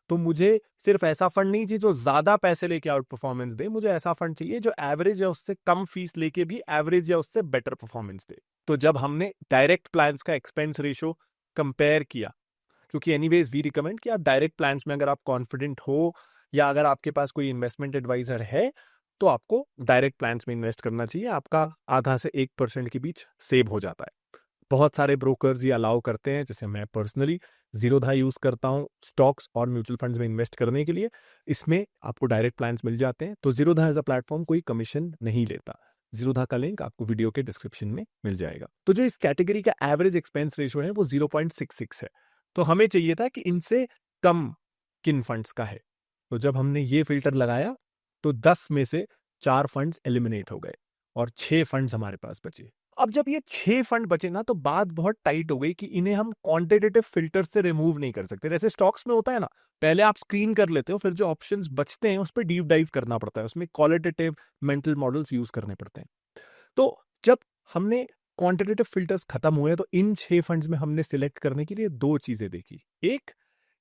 तो मुझे सिर्फ ऐसा फंड नहीं चाहिए जो ज्यादा पैसे लेके आउट परफॉर्मेंस दे, मुझे ऐसा फंड चाहिए जो एवरेज या उससे कम फीस लेके भी एवरेज या उससे बेटर परफॉर्मेंस दे। तो जब हमने डायरेक्ट प्लान्स का एक्सपेंस रेशो कंपेयर किया, क्योंकि एनीवेज वी रिकमेंड कि आप डायरेक्ट प्लान्स में अगर आप कॉन्फिडेंट हो या अगर आपके पास कोई इन्वेस्टमेंट एडवाइजर है तो आपको डायरेक्ट प्लान्स में इन्वेस्ट करना चाहिए, आपका आधा से 1% के बीच सेव हो जाता है। बहुत सारे ब्रोकर्स ये अलाउ करते हैं, जैसे मैं पर्सनली जीरोधा यूज करता हूँ स्टॉक्स और म्यूचुअल फंड्स में इन्वेस्ट करने के लिए, इसमें आपको डायरेक्ट प्लान्स मिल जाते हैं। तो जीरोधा एज अ प्लेटफॉर्म कोई कमीशन नहीं लेता। जीरोधा का लिंक आपको वीडियो के डिस्क्रिप्शन में मिल जाएगा। तो जो इस कैटेगरी का एवरेज एक्सपेंस रेशियो है वो 0.66 है। तो हमें चाहिए था कि इनसे कम किन फंड्स का है। तो जब हमने ये फिल्टर लगाया तो 10 में से 4 फंड्स एलिमिनेट हो गए और 6 फंड्स हमारे पास बचे। अब जब ये 6 फंड बचे ना तो बात बहुत टाइट हो गई कि इन्हें हम क्वांटिटेटिव फिल्टर से रिमूव नहीं कर सकते। जैसे स्टॉक्स में होता है ना, पहले आप स्क्रीन कर लेते हो, फिर जो ऑप्शंस बचते हैं उस पर डीप डाइव करना पड़ता है, उसमें क्वालिटेटिव मेंटल मॉडल्स यूज करने पड़ते हैं। तो जब हमने क्वांटिटेटिव फिल्टर्स खत्म हुए तो इन 6 फंड्स में हमने सिलेक्ट करने के लिए 2 चीजें देखी। एक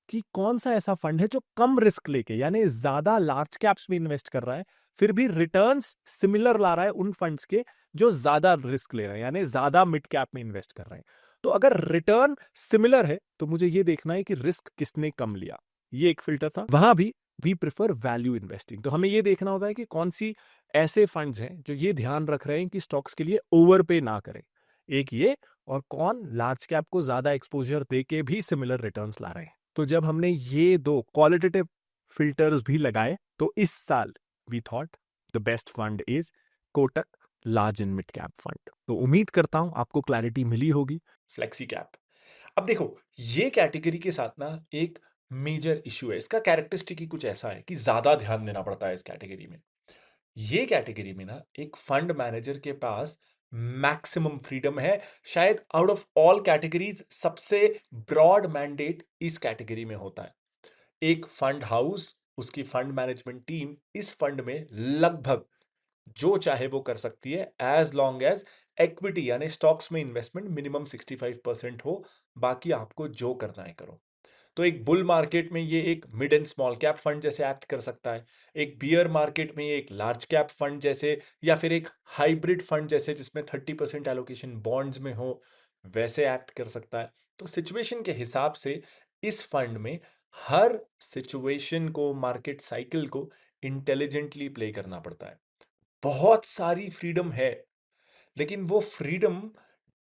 कि कौन सा ऐसा फंड है जो कम रिस्क लेके, यानी ज्यादा लार्ज कैप्स में इन्वेस्ट कर रहा है फिर भी रिटर्न्स सिमिलर ला रहा है उन फंड्स के जो ज्यादा रिस्क ले रहे हैं, यानी ज्यादा मिड कैप में इन्वेस्ट कर रहे हैं। तो अगर रिटर्न सिमिलर है तो मुझे ये देखना है कि रिस्क किसने कम लिया, ये एक फिल्टर था। वहां भी वी प्रेफर वैल्यू इन्वेस्टिंग, तो हमें ये देखना होता है कि कौन सी ऐसे फंड्स हैं जो ये ध्यान रख रहे हैं कि स्टॉक्स के लिए ओवर पे ना करें, एक ये, और कौन लार्ज कैप को ज्यादा एक्सपोजर देके भी सिमिलर रिटर्न्स ला रहे हैं। तो जब हमने ये 2 क्वालिटेटिव फिल्टर्स भी लगाए तो इस साल we thought the best fund is Kotak large and mid cap fund. तो उम्मीद करता हूं आपको क्लैरिटी मिली होगी। Flexi cap. अब देखो, ये कैटेगरी के साथ ना एक मेजर इशू है। इसका कैरेक्टरिस्टिक ही कुछ ऐसा है कि ज्यादा ध्यान देना पड़ता है इस कैटेगरी में। ये कैटेगरी में ना एक फंड मैनेजर के पास मैक्सिमम फ्रीडम है। शायद आउट ऑफ ऑल कैटेगरीज सबसे ब्रॉड मैंडेट इस कैटेगरी में होता है। एक फंड हाउस, उसकी फंड मैनेजमेंट टीम इस फंड में लगभग जो चाहे वो कर सकती है, एज लॉन्ग एज इक्विटी यानी स्टॉक्स में इन्वेस्टमेंट मिनिमम 65% हो। बाकी आपको जो करना है करो। तो एक बुल मार्केट में ये एक mid and small cap fund जैसे एक्ट कर सकता है, एक बियर मार्केट में ये एक लार्ज कैप फंड जैसे, या फिर एक हाइब्रिड फंड जैसे जिसमें 30% एलोकेशन बॉन्ड्स में हो, वैसे एक्ट कर सकता है। तो सिचुएशन के हिसाब से इस फंड में हर सिचुएशन को, मार्केट साइकिल को इंटेलिजेंटली प्ले करना पड़ता है। बहुत सारी फ्रीडम है, लेकिन वो फ्रीडम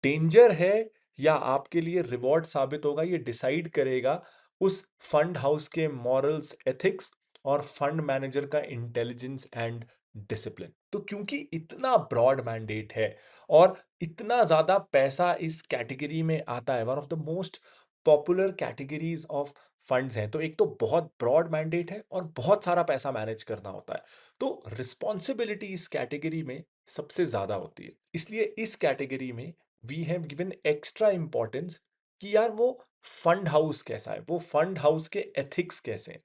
डेंजर है या आपके लिए रिवॉर्ड साबित होगा, ये डिसाइड करेगा उस फंड हाउस के मॉरल्स, एथिक्स और फंड मैनेजर का इंटेलिजेंस एंड डिसिप्लिन। तो क्योंकि इतना ब्रॉड मैंडेट है और इतना ज्यादा पैसा इस कैटेगरी में आता है, one of the most popular categories of funds हैं, तो एक तो बहुत ब्रॉड मैंडेट है और बहुत सारा पैसा मैनेज करना होता है। तो रिस्पॉन्सिबिलिटी इस कैटेगरी में सबसे ज्यादा होती है। इसलिए इस कैटेगरी में we have given extra importance कि यार वो फंड हाउस कैसा है, वो फंड हाउस के एथिक्स कैसे हैं।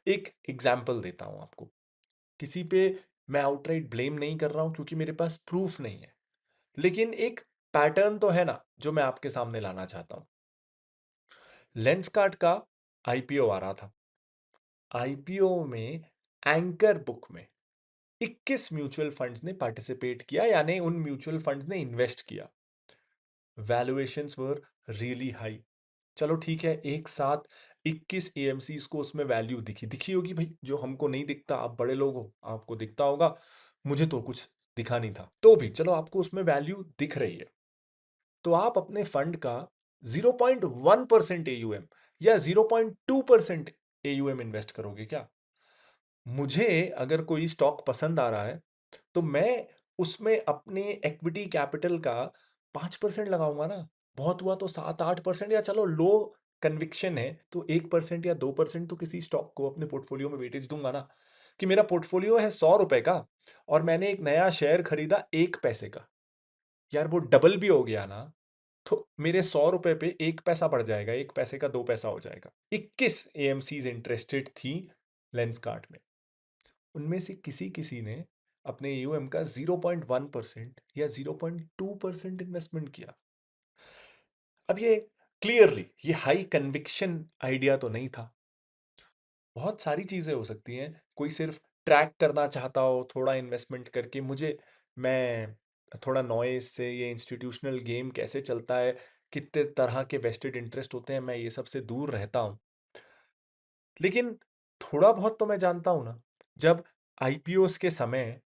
एक एग्जाम्पल देता हूं आपको। किसी पे मैं आउटराइट ब्लेम नहीं कर रहा हूं क्योंकि मेरे पास प्रूफ नहीं है, लेकिन एक पैटर्न तो है ना जो मैं आपके सामने लाना चाहता हूं। लेंसकार्ट का आईपीओ आ रहा था। आईपीओ में एंकर बुक में 21 म्यूचुअल फंड्स ने पार्टिसिपेट किया, यानी उन म्यूचुअल फंड्स ने इन्वेस्ट किया। Valuations were really high. चलो ठीक है, एक साथ 21 एएमसीज को उसमें वैल्यू दिखी होगी भाई, जो हमको नहीं दिखता, आप बड़े लोग हो, आपको दिखता होगा, मुझे तो कुछ दिखा नहीं था, तो भी चलो आपको उसमें वैल्यू दिख रही है, तो आप अपने फंड का 0.1% एयूएम या 0.2% एयूएम इन्वेस्ट करोगे क्या? मुझे अगर कोई स्टॉक पसंद आ रहा है तो मैं उसमें अपने इक्विटी कैपिटल का 5% लगाऊंगा ना। बहुत हुआ तो 7-8%, या चलो लो कन्विक्शन है तो 1% या 2% तो किसी स्टॉक को अपने पोर्टफोलियो में वेटेज दूंगा ना। कि मेरा पोर्टफोलियो है 100 रुपए का और मैंने एक नया शेयर खरीदा 1 पैसे का, यार वो डबल भी हो गया ना, तो मेरे 100 रुपए पे 1 पैसा बढ़ जाएगा, 1 पैसे का 2 पैसा हो जाएगा। 21 एएमसीज इंटरेस्टेड थी लेंसकार्ट में, उनमें से किसी किसी ने अपने यूएम का 0.1% या 0.2% इन्वेस्टमेंट किया। अब ये क्लियरली ये हाई कन्विक्शन आइडिया तो नहीं था। बहुत सारी चीजें हो सकती हैं, कोई सिर्फ ट्रैक करना चाहता हो थोड़ा इन्वेस्टमेंट करके, मैं थोड़ा नॉइज से, ये इंस्टीट्यूशनल गेम कैसे चलता है, कितने तरह के वेस्टेड इंटरेस्ट होते हैं, मैं ये सबसे दूर रहता हूं। लेकिन थोड़ा बहुत तो मैं जानता हूं ना, जब आईपीओस के समय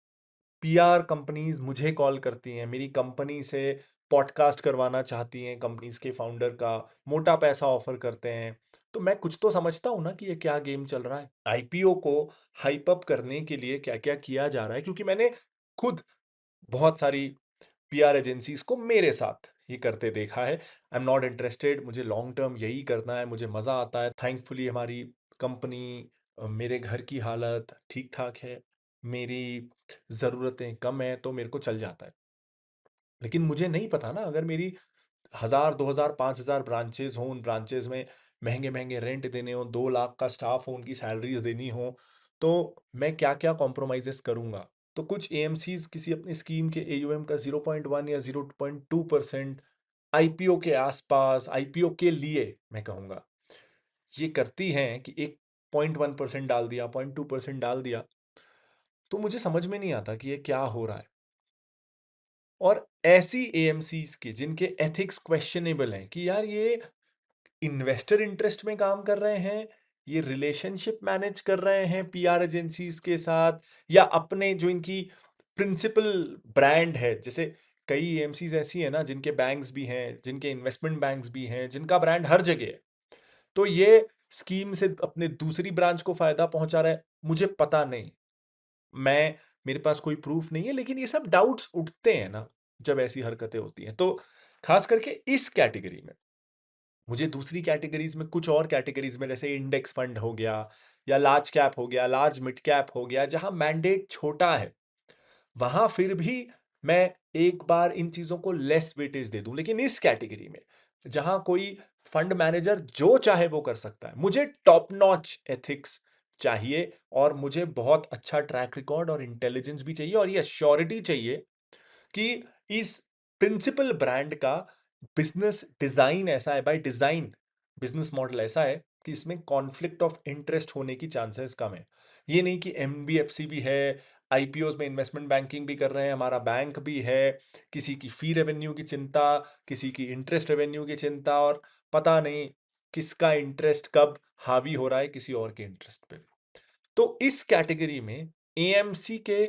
पीआर कंपनीज मुझे कॉल करती हैं, मेरी कंपनी से पॉडकास्ट करवाना चाहती हैं, कंपनीज के फाउंडर का मोटा पैसा ऑफर करते हैं, तो मैं कुछ तो समझता हूं ना कि ये क्या गेम चल रहा है, आईपीओ को हाइप अप करने के लिए क्या क्या किया जा रहा है, क्योंकि मैंने खुद बहुत सारी पीआर एजेंसीज को मेरे साथ ये करते देखा है। आई एम नॉट इंटरेस्टेड, मुझे लॉन्ग टर्म यही करना है, मुझे मजा आता है। थैंकफुली हमारी कंपनी, मेरे घर की हालत ठीक ठाक है, मेरी ज़रूरतें कम है, तो मेरे को चल जाता है। लेकिन मुझे नहीं पता ना, अगर मेरी 1000, 2000, 5000 ब्रांचेज हों, उन ब्रांचेज में महंगे महंगे रेंट देने हो, 2 लाख का स्टाफ हो, उनकी सैलरीज देनी हो, तो मैं क्या क्या कॉम्प्रोमाइजेस करूंगा। तो कुछ एएमसीज किसी अपनी स्कीम के एयूएम का 0.1 या 0.2% आईपीओ के आसपास, आईपीओ के लिए मैं कहूंगा, ये करती हैं कि एक 0.1% डाल दिया, 0.2% डाल दिया, तो मुझे समझ में नहीं आता कि ये क्या हो रहा है। और ऐसी एएमसीज के जिनके एथिक्स क्वेश्चनेबल हैं, कि यार ये इन्वेस्टर इंटरेस्ट में काम कर रहे हैं, ये रिलेशनशिप मैनेज कर रहे हैं पीआर एजेंसीज के साथ, या अपने जो इनकी प्रिंसिपल ब्रांड है, जैसे कई एएमसीज ऐसी है ना जिनके बैंक्स भी हैं, जिनके इन्वेस्टमेंट बैंक्स भी हैं, जिनका ब्रांड हर जगह है, तो ये स्कीम से अपने दूसरी ब्रांच को फायदा पहुंचा रहा है, मुझे पता नहीं, मैं मेरे पास कोई प्रूफ नहीं है, लेकिन ये सब डाउट्स उठते हैं ना जब ऐसी हरकतें होती हैं। तो खास करके इस कैटेगरी में, मुझे दूसरी कैटेगरीज में, कुछ और कैटेगरीज में, जैसे इंडेक्स फंड हो गया, या लार्ज कैप हो गया, लार्ज मिड कैप हो गया, जहां मैंडेट छोटा है, वहां फिर भी मैं एक बार इन चीजों को लेस वेटेज दे दूं। लेकिन इस कैटेगरी में, जहां कोई फंड मैनेजर जो चाहे वो कर सकता है, मुझे टॉप नॉच एथिक्स चाहिए, और मुझे बहुत अच्छा ट्रैक रिकॉर्ड और इंटेलिजेंस भी चाहिए, और ये श्योरिटी चाहिए कि इस प्रिंसिपल ब्रांड का बिजनेस डिजाइन ऐसा है, बाय डिजाइन बिजनेस मॉडल ऐसा है कि इसमें कॉन्फ्लिक्ट ऑफ इंटरेस्ट होने की चांसेस कम है। ये नहीं कि एनबीएफसी भी है, आईपीओज में इन्वेस्टमेंट बैंकिंग भी कर रहे हैं, हमारा बैंक भी है, किसी की फी रेवेन्यू की चिंता, किसी की इंटरेस्ट रेवेन्यू की चिंता, और पता नहीं किसका इंटरेस्ट कब हावी हो रहा है किसी और के इंटरेस्ट पे। तो इस कैटेगरी में एएमसी के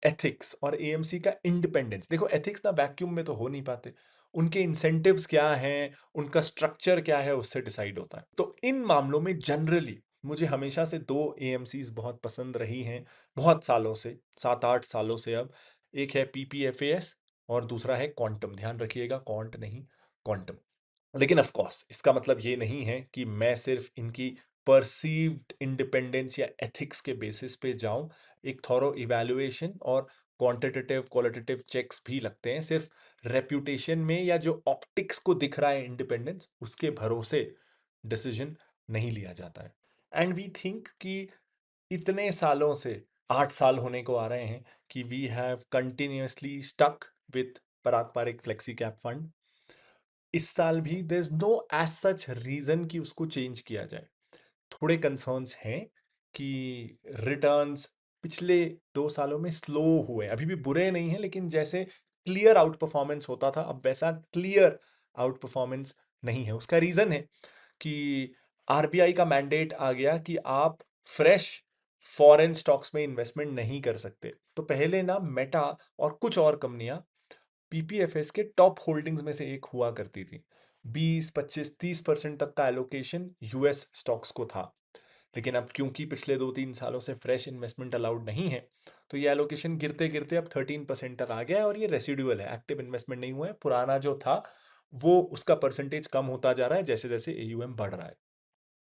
एथिक्स और एएमसी का इंडिपेंडेंस, देखो एथिक्स ना वैक्यूम में तो हो नहीं पाते, उनके इंसेंटिव्स क्या हैं, उनका स्ट्रक्चर क्या है, उससे डिसाइड होता है। तो इन मामलों में जनरली मुझे हमेशा से दो एएमसीज बहुत पसंद रही हैं, बहुत सालों से, 7-8 सालों से अब। एक है पीपीएफएस और दूसरा है क्वांटम, ध्यान रखिएगा क्वांट नहीं, क्वांटम। लेकिन ऑफ कोर्स इसका मतलब ये नहीं है कि मैं सिर्फ इनकी परसीव्ड इंडिपेंडेंस या एथिक्स के बेसिस पे जाऊं। एक थॉरो इवैल्यूएशन और क्वांटिटेटिव क्वालिटेटिव चेक्स भी लगते हैं, सिर्फ रेप्यूटेशन में या जो ऑप्टिक्स को दिख रहा है इंडिपेंडेंस, उसके भरोसे डिसीजन नहीं लिया जाता है। एंड वी थिंक कि इतने सालों से 8 साल होने को आ रहे हैं कि we have continuously stuck with Parag Parikh flexi cap fund. इस साल भी there is no as such reason कि उसको चेंज किया जाए। थोड़े कंसर्न्स हैं कि रिटर्न्स पिछले 2 सालों में स्लो हुए, अभी भी बुरे नहीं हैं, लेकिन जैसे क्लियर आउट परफॉर्मेंस होता था, अब वैसा क्लियर आउट परफॉर्मेंस नहीं है। उसका रीजन है कि आरबीआई का मैंडेट आ गया कि आप फ्रेश फॉरेन स्टॉक्स में इन्वेस्टमेंट नहीं कर सकते। तो पहले ना मेटा और कुछ और कंपनियां पीपीएफएस के टॉप होल्डिंग्स में से एक हुआ करती थी। 20, 25, 30% तक का एलोकेशन यूएस स्टॉक्स को था। लेकिन अब क्योंकि पिछले 2-3 सालों से फ्रेश इन्वेस्टमेंट अलाउड नहीं है, तो ये एलोकेशन गिरते गिरते अब 13% तक आ गया है और ये रेसिडुअल है, एक्टिव इन्वेस्टमेंट नहीं हुआ है। पुराना जो था वो उसका परसेंटेज कम होता जा रहा है जैसे जैसे एयूएम बढ़ रहा है।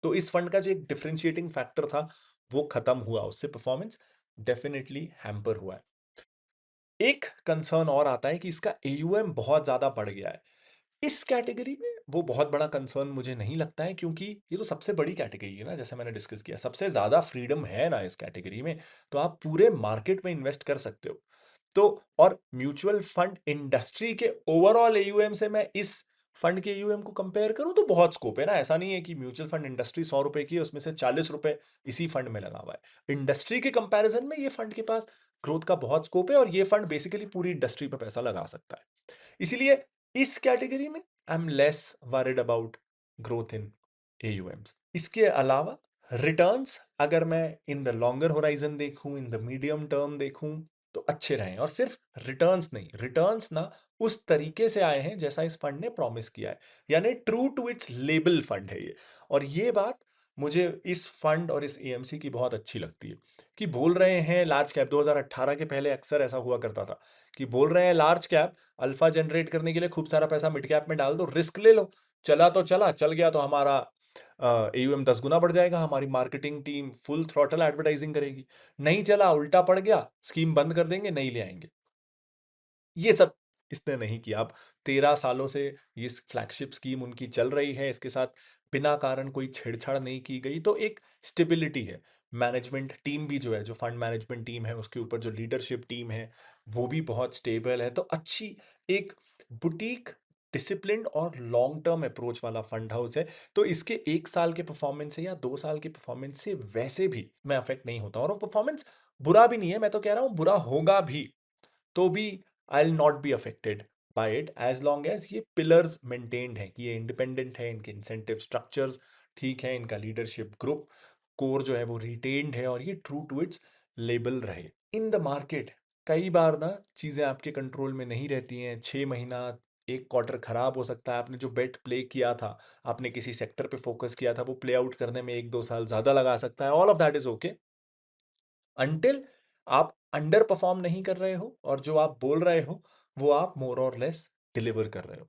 तो इस फंड का जो एक डिफरेंशिएटिंग फैक्टर था वो खत्म हुआ, उससे परफॉर्मेंस डेफिनेटली हैम्पर हुआ है। एक कंसर्न और आता है कि इसका एयूएम बहुत ज्यादा बढ़ गया है। इस कैटेगरी में वो बहुत बड़ा कंसर्न मुझे नहीं लगता है, क्योंकि ये तो सबसे बड़ी कैटेगरी है ना, जैसे मैंने डिस्कस किया, सबसे ज्यादा फ्रीडम है ना इस कैटेगरी में, तो आप पूरे मार्केट में इन्वेस्ट कर सकते हो। तो और म्यूचुअल फंड इंडस्ट्री के ओवरऑल एयूएम से मैं इस फंड के एयूएम को कंपेयर करूं तो बहुत स्कोप है ना। ऐसा नहीं है कि म्यूचुअल फंड इंडस्ट्री 100 रुपए की है, उसमें से 40 रुपए इसी फंड में लगा हुआ है। इंडस्ट्री के कंपैरिजन में ये फंड के पास ग्रोथ का बहुत स्कोप है और ये फंड बेसिकली पूरी इंडस्ट्री पे पैसा लगा सकता है। इसीलिए इस कैटेगरी में I am less worried about growth in AUMs. इसके अलावा रिटर्न्स अगर मैं इन द लॉन्गर होराइजन देखूं, इन द मीडियम टर्म देखूं, तो अच्छे रहे। और सिर्फ रिटर्न्स नहीं, रिटर्न्स ना उस तरीके से आए हैं जैसा इस फंड ने प्रॉमिस किया है, यानी true to its label fund है ये। और ये बात मुझे इस फंड और इस एएमसी की बहुत अच्छी लगती है कि बोल रहे हैं लार्ज कैप। 2018 के पहले अक्सर ऐसा हुआ करता था कि बोल रहे हैं लार्ज कैप अल्फा जनरेट करने के लिए खूब सारा पैसा मिड कैप में डाल दो, रिस्क ले लो, चला तो चला, चल गया तो हमारा एयूएम 10 गुना बढ़ जाएगा, हमारी marketing team full throttle advertising करेगी। नहीं चला, उल्टा पड़ गया, स्कीम बंद कर देंगे, नहीं ले आएंगे। ये सब इसने नहीं किया। अब 13 सालों से ये फ्लैगशिप स्कीम उनकी चल रही है, इसके साथ बिना कारण कोई छेड़छाड़ नहीं की गई, तो एक स्टेबिलिटी है। मैनेजमेंट टीम भी जो है, जो फंड मैनेजमेंट टीम है, उसके ऊपर जो लीडरशिप टीम है वो भी बहुत स्टेबल है। तो अच्छी एक बुटीक डिसिप्लिन और लॉन्ग टर्म अप्रोच वाला फंड हाउस है। तो इसके 1 साल के परफॉर्मेंस से या 2 साल के परफॉर्मेंस से वैसे भी मैं अफेक्ट नहीं होता। और वो परफॉर्मेंस बुरा भी नहीं है, मैं तो कह रहा हूं बुरा होगा भी तो भी I will not be affected by it, as long as ये पिलर्स मेंटेन्ड हैं कि ये इंडिपेंडेंट है, इनके इंसेंटिव स्ट्रक्चर्स ठीक है, इनका लीडरशिप ग्रुप कोर जो है वो रिटेन्ड है और ये ट्रू टू इट्स लेबल रहे। इन द मार्केट कई बार ना चीजें आपके कंट्रोल में नहीं रहती हैं। 6 महीना, एक क्वार्टर खराब हो सकता है। आपने जो बेट प्ले किया था, आपने किसी सेक्टर पे फोकस किया था, वो प्ले आउट करने में 1-2 साल ज्यादा लगा सकता है। All of that is okay until आप अंडर परफॉर्म नहीं कर रहे हो और जो आप बोल रहे हो वो आप मोर और लेस डिलीवर कर रहे हो।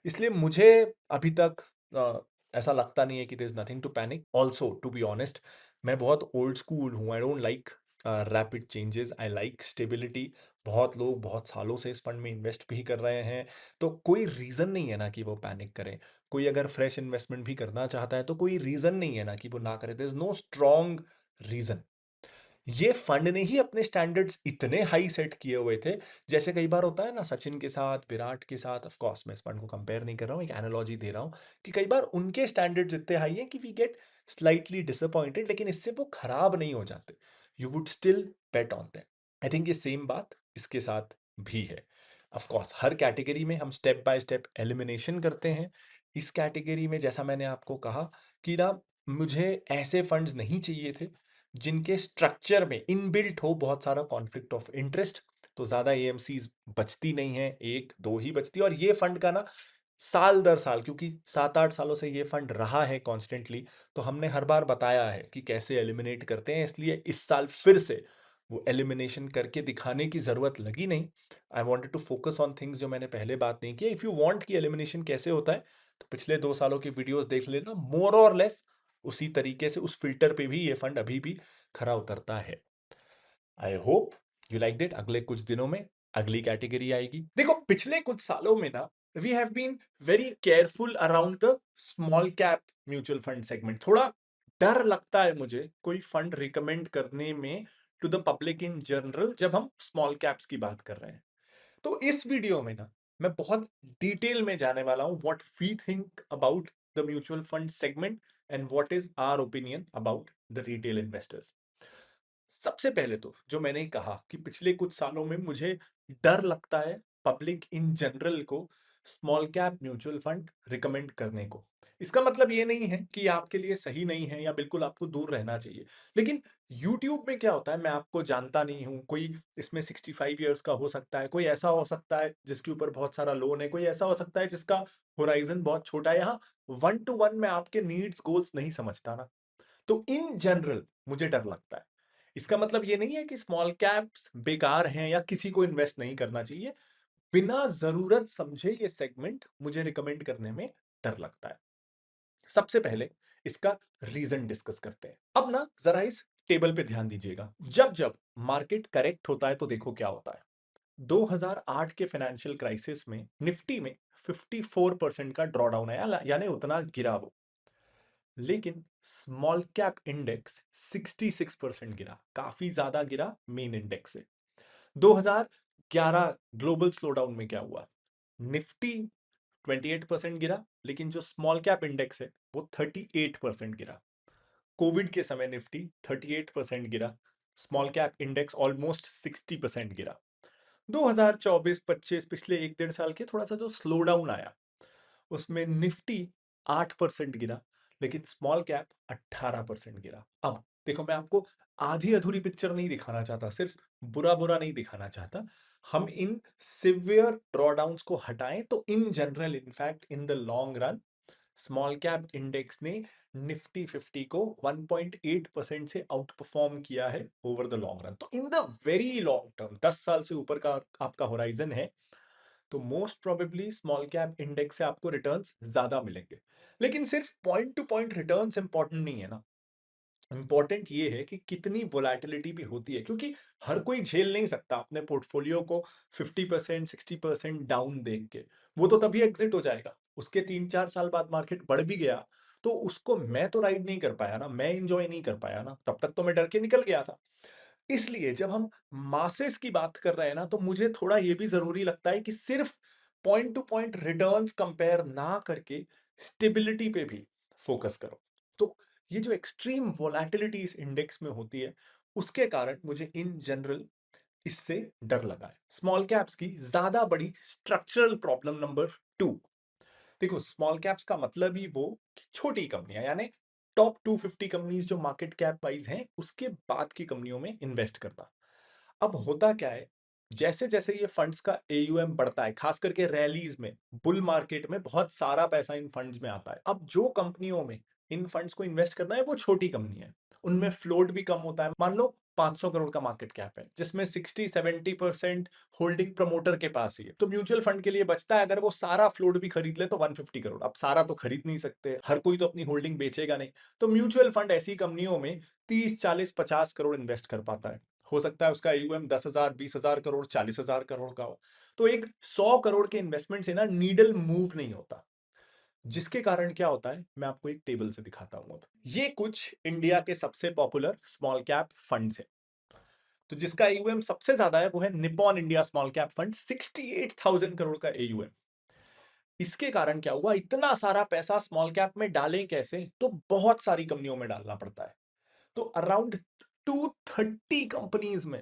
इसलिए मुझे अभी तक ऐसा लगता नहीं है कि there is nothing to panic. Also to be honest, मैं बहुत ओल्ड स्कूल हूँ। I don't like rapid changes, I like stability. बहुत लोग बहुत सालों से इस फंड में इन्वेस्ट भी कर रहे हैं, तो कोई रीजन नहीं है ना कि वो पैनिक करें। कोई अगर फ्रेश इन्वेस्टमेंट भी करना चाहता है तो कोई रीजन नहीं है ना कि वो ना करे। There is no strong reason. ये फंड ने ही अपने स्टैंडर्ड्स इतने हाई सेट किए हुए थे। जैसे कई बार होता है ना सचिन के साथ, विराट के साथ, ऑफ कोर्स मैं इस फंड को कंपेयर नहीं कर रहा हूँ, एक एनालॉजी दे रहा हूँ कि कई बार उनके स्टैंडर्ड्स इतने हाई हैं कि वी गेट स्लाइटली डिसअपॉइंटेड, लेकिन इससे वो खराब नहीं हो जाते। You would still bet on them. I think ये सेम बात इसके साथ भी है। ऑफ कोर्स हर कैटेगरी में हम स्टेप बाय स्टेप एलिमिनेशन करते हैं। इस कैटेगरी में जैसा मैंने आपको कहा कि ना मुझे ऐसे फंड्स नहीं चाहिए थे जिनके स्ट्रक्चर में इनबिल्ट हो बहुत सारा कॉन्फ्लिक्ट ऑफ इंटरेस्ट। तो ज्यादा एएमसीज बचती नहीं है, 1-2 ही बचती है। और ये फंड का ना साल दर साल, क्योंकि 7-8 सालों से ये फंड रहा है कॉन्स्टेंटली, तो हमने हर बार बताया है कि कैसे एलिमिनेट करते हैं। इसलिए इस साल फिर से वो एलिमिनेशन करके दिखाने की जरूरत लगी नहीं। I wanted to focus on things जो मैंने पहले बात नहीं की। इफ यू वांट कि एलिमिनेशन कैसे होता है तो पिछले 2 सालों की वीडियोस देख लेना। मोर और लेस उसी तरीके से उस फिल्टर पे भी ये फंड अभी भी खरा उतरता है। I hope you like it. अगले कुछ दिनों में अगली कैटेगरी आएगी। देखो पिछले कुछ सालों में ना we have been very careful around the small cap mutual fund segment. थोड़ा डर लगता है मुझे कोई फंड रिकमेंड करने में to the public in general जब हम स्मॉल कैप्स की बात कर रहे हैं। तो इस वीडियो में ना मैं बहुत डिटेल में जाने वाला हूं what we think about the mutual fund segment and what is our opinion about the retail investors. सबसे पहले तो जो मैंने कहा कि पिछले कुछ सालों में मुझे डर लगता है पब्लिक इन जनरल को small cap mutual fund recommend करने को। इसका मतलब ये नहीं है कि आपके लिए सही नहीं है या बिल्कुल आपको दूर रहना चाहिए, लेकिन YouTube में क्या होता है मैं आपको जानता नहीं हूं। कोई इसमें 65 इयर्स का हो सकता है, कोई ऐसा हो सकता है जिसके ऊपर बहुत सारा लोन है, कोई ऐसा हो सकता है जिसका होराइजन बहुत छोटा है। यहाँ 1 to 1 मैं आपके नीड्स गोल्स नहीं समझता ना, तो इन जनरल मुझे डर लगता है। इसका मतलब ये नहीं है कि स्मॉल कैप्स बेकार हैं या किसी को इन्वेस्ट नहीं करना चाहिए। बिना जरूरत समझे ये सेगमेंट मुझे रिकमेंड करने में डर लगता है। सबसे पहले इसका रीजन डिस्कस करते हैं। अब ना जरा इस टेबल पे ध्यान दीजिएगा। जब जब मार्केट करेक्ट होता है तो देखो क्या होता है। 2008 के फाइनेंशियल क्राइसिस में निफ्टी में 54% का ड्रॉडाउन आया, यानी उतना गिरा वो। लेकिन स्मॉल कैप इंडेक्स 66% गिरा, काफी ज्यादा गिरा मेन इंडेक्स से। 2011 ग्लोबल स्लोडाउन में क्या हुआ, निफ्टी 28% गिरा, लेकिन जो स्मॉल कैप इंडेक्स है वो 38% गिरा। कोविड के समय निफ्टी 38% गिरा, स्मॉल कैप इंडेक्स ऑलमोस्ट 60% गिरा। 2024-25 पिछले 1 डेढ़ साल के थोड़ा सा जो स्लो डाउन आया उसमें निफ्टी 8% गिरा, लेकिन स्मॉल कैप 18% गिरा। अब देखो मैं आपको आधी अधूरी पिक्चर नहीं दिखाना चाहता, सिर्फ बुरा बुरा नहीं दिखाना चाहता। हम इन सिवियर ड्रॉडाउन्स को हटाएं तो in general in fact in the long run small cap index ने निफ्टी 50 को 1.8% से आउट परफॉर्म किया है ओवर द लॉन्ग रन। तो in the very long term 10 साल से ऊपर का आपका होराइजन है तो most probably small cap index से आपको रिटर्न्स ज्यादा मिलेंगे। लेकिन सिर्फ point to point returns important नहीं है ना, इंपॉर्टेंट ये है कि कितनी वोलैटिलिटी भी होती है, क्योंकि हर कोई झेल नहीं सकता अपने पोर्टफोलियो को 50% 60% डाउन देख के। वो तो तभी एग्जिट हो जाएगा, उसके 3-4 साल बाद मार्केट बढ़ भी गया तो उसको मैं तो राइड नहीं कर पाया ना, मैं इंजॉय नहीं कर पाया ना, तब तक तो मैं डर के निकल गया था। इसलिए जब हम मासेस की बात कर रहे हैं ना तो मुझे थोड़ा ये भी जरूरी लगता है कि सिर्फ point to point returns compare ना करके स्टेबिलिटी पे भी फोकस करो। तो ये जो एक्सट्रीम वोलैटिलिटी इस इंडेक्स में होती है उसके कारण मुझे इन जनरल इससे डर लगा है। स्मॉल कैप्स की ज्यादा बड़ी स्ट्रक्चरल प्रॉब्लम नंबर 2, देखो स्मॉल कैप्स का मतलब ही वो कि छोटी कंपनियां, यानी टॉप 250 कंपनीज जो मार्केट कैप वाइज हैं उसके बाद की कंपनियों में इन्वेस्ट करता। अब होता क्या है, जैसे जैसे ये फंड्स का AUM बढ़ता है, खास करके रैलीज में, बुल मार्केट में बहुत सारा पैसा इन फंड्स में आता है। अब जो कंपनियों में इन फंड्स को इन्वेस्ट करना है वो छोटी कंपनी है, उनमें फ्लोट भी कम होता है। मान लो 500 करोड़ का मार्केट कैप है जिसमें 60-70% होल्डिंग प्रमोटर के पास ही है, तो म्यूचुअल फंड के लिए बचता है अगर वो सारा फ्लोट भी खरीद ले तो 150 करोड़। अब सारा तो खरीद नहीं सकते, हर कोई तो अपनी होल्डिंग बेचेगा नहीं, तो म्यूचुअल फंड ऐसी कंपनियों में 30-40-50 करोड़ इन्वेस्ट कर पाता है। हो सकता है उसका AUM 10,000 20,000 करोड़ 40,000 करोड़ का हो। तो एक 100 करोड़ के इन्वेस्टमेंट से ना नीडल मूव नहीं होता, जिसके कारण क्या होता है मैं आपको एक टेबल से दिखाता हूं। अब ये कुछ इंडिया के सबसे पॉपुलर स्मॉल कैप फंड्स है। तो जिसका AUM सबसे ज्यादा है वो है Nippon India small cap fund, 68,000 crore का AUM। इसके कारण क्या हुआ, इतना सारा पैसा स्मॉल कैप में डालें कैसे, तो बहुत सारी कंपनियों में डालना पड़ता है। तो अराउंड 230 कंपनीज में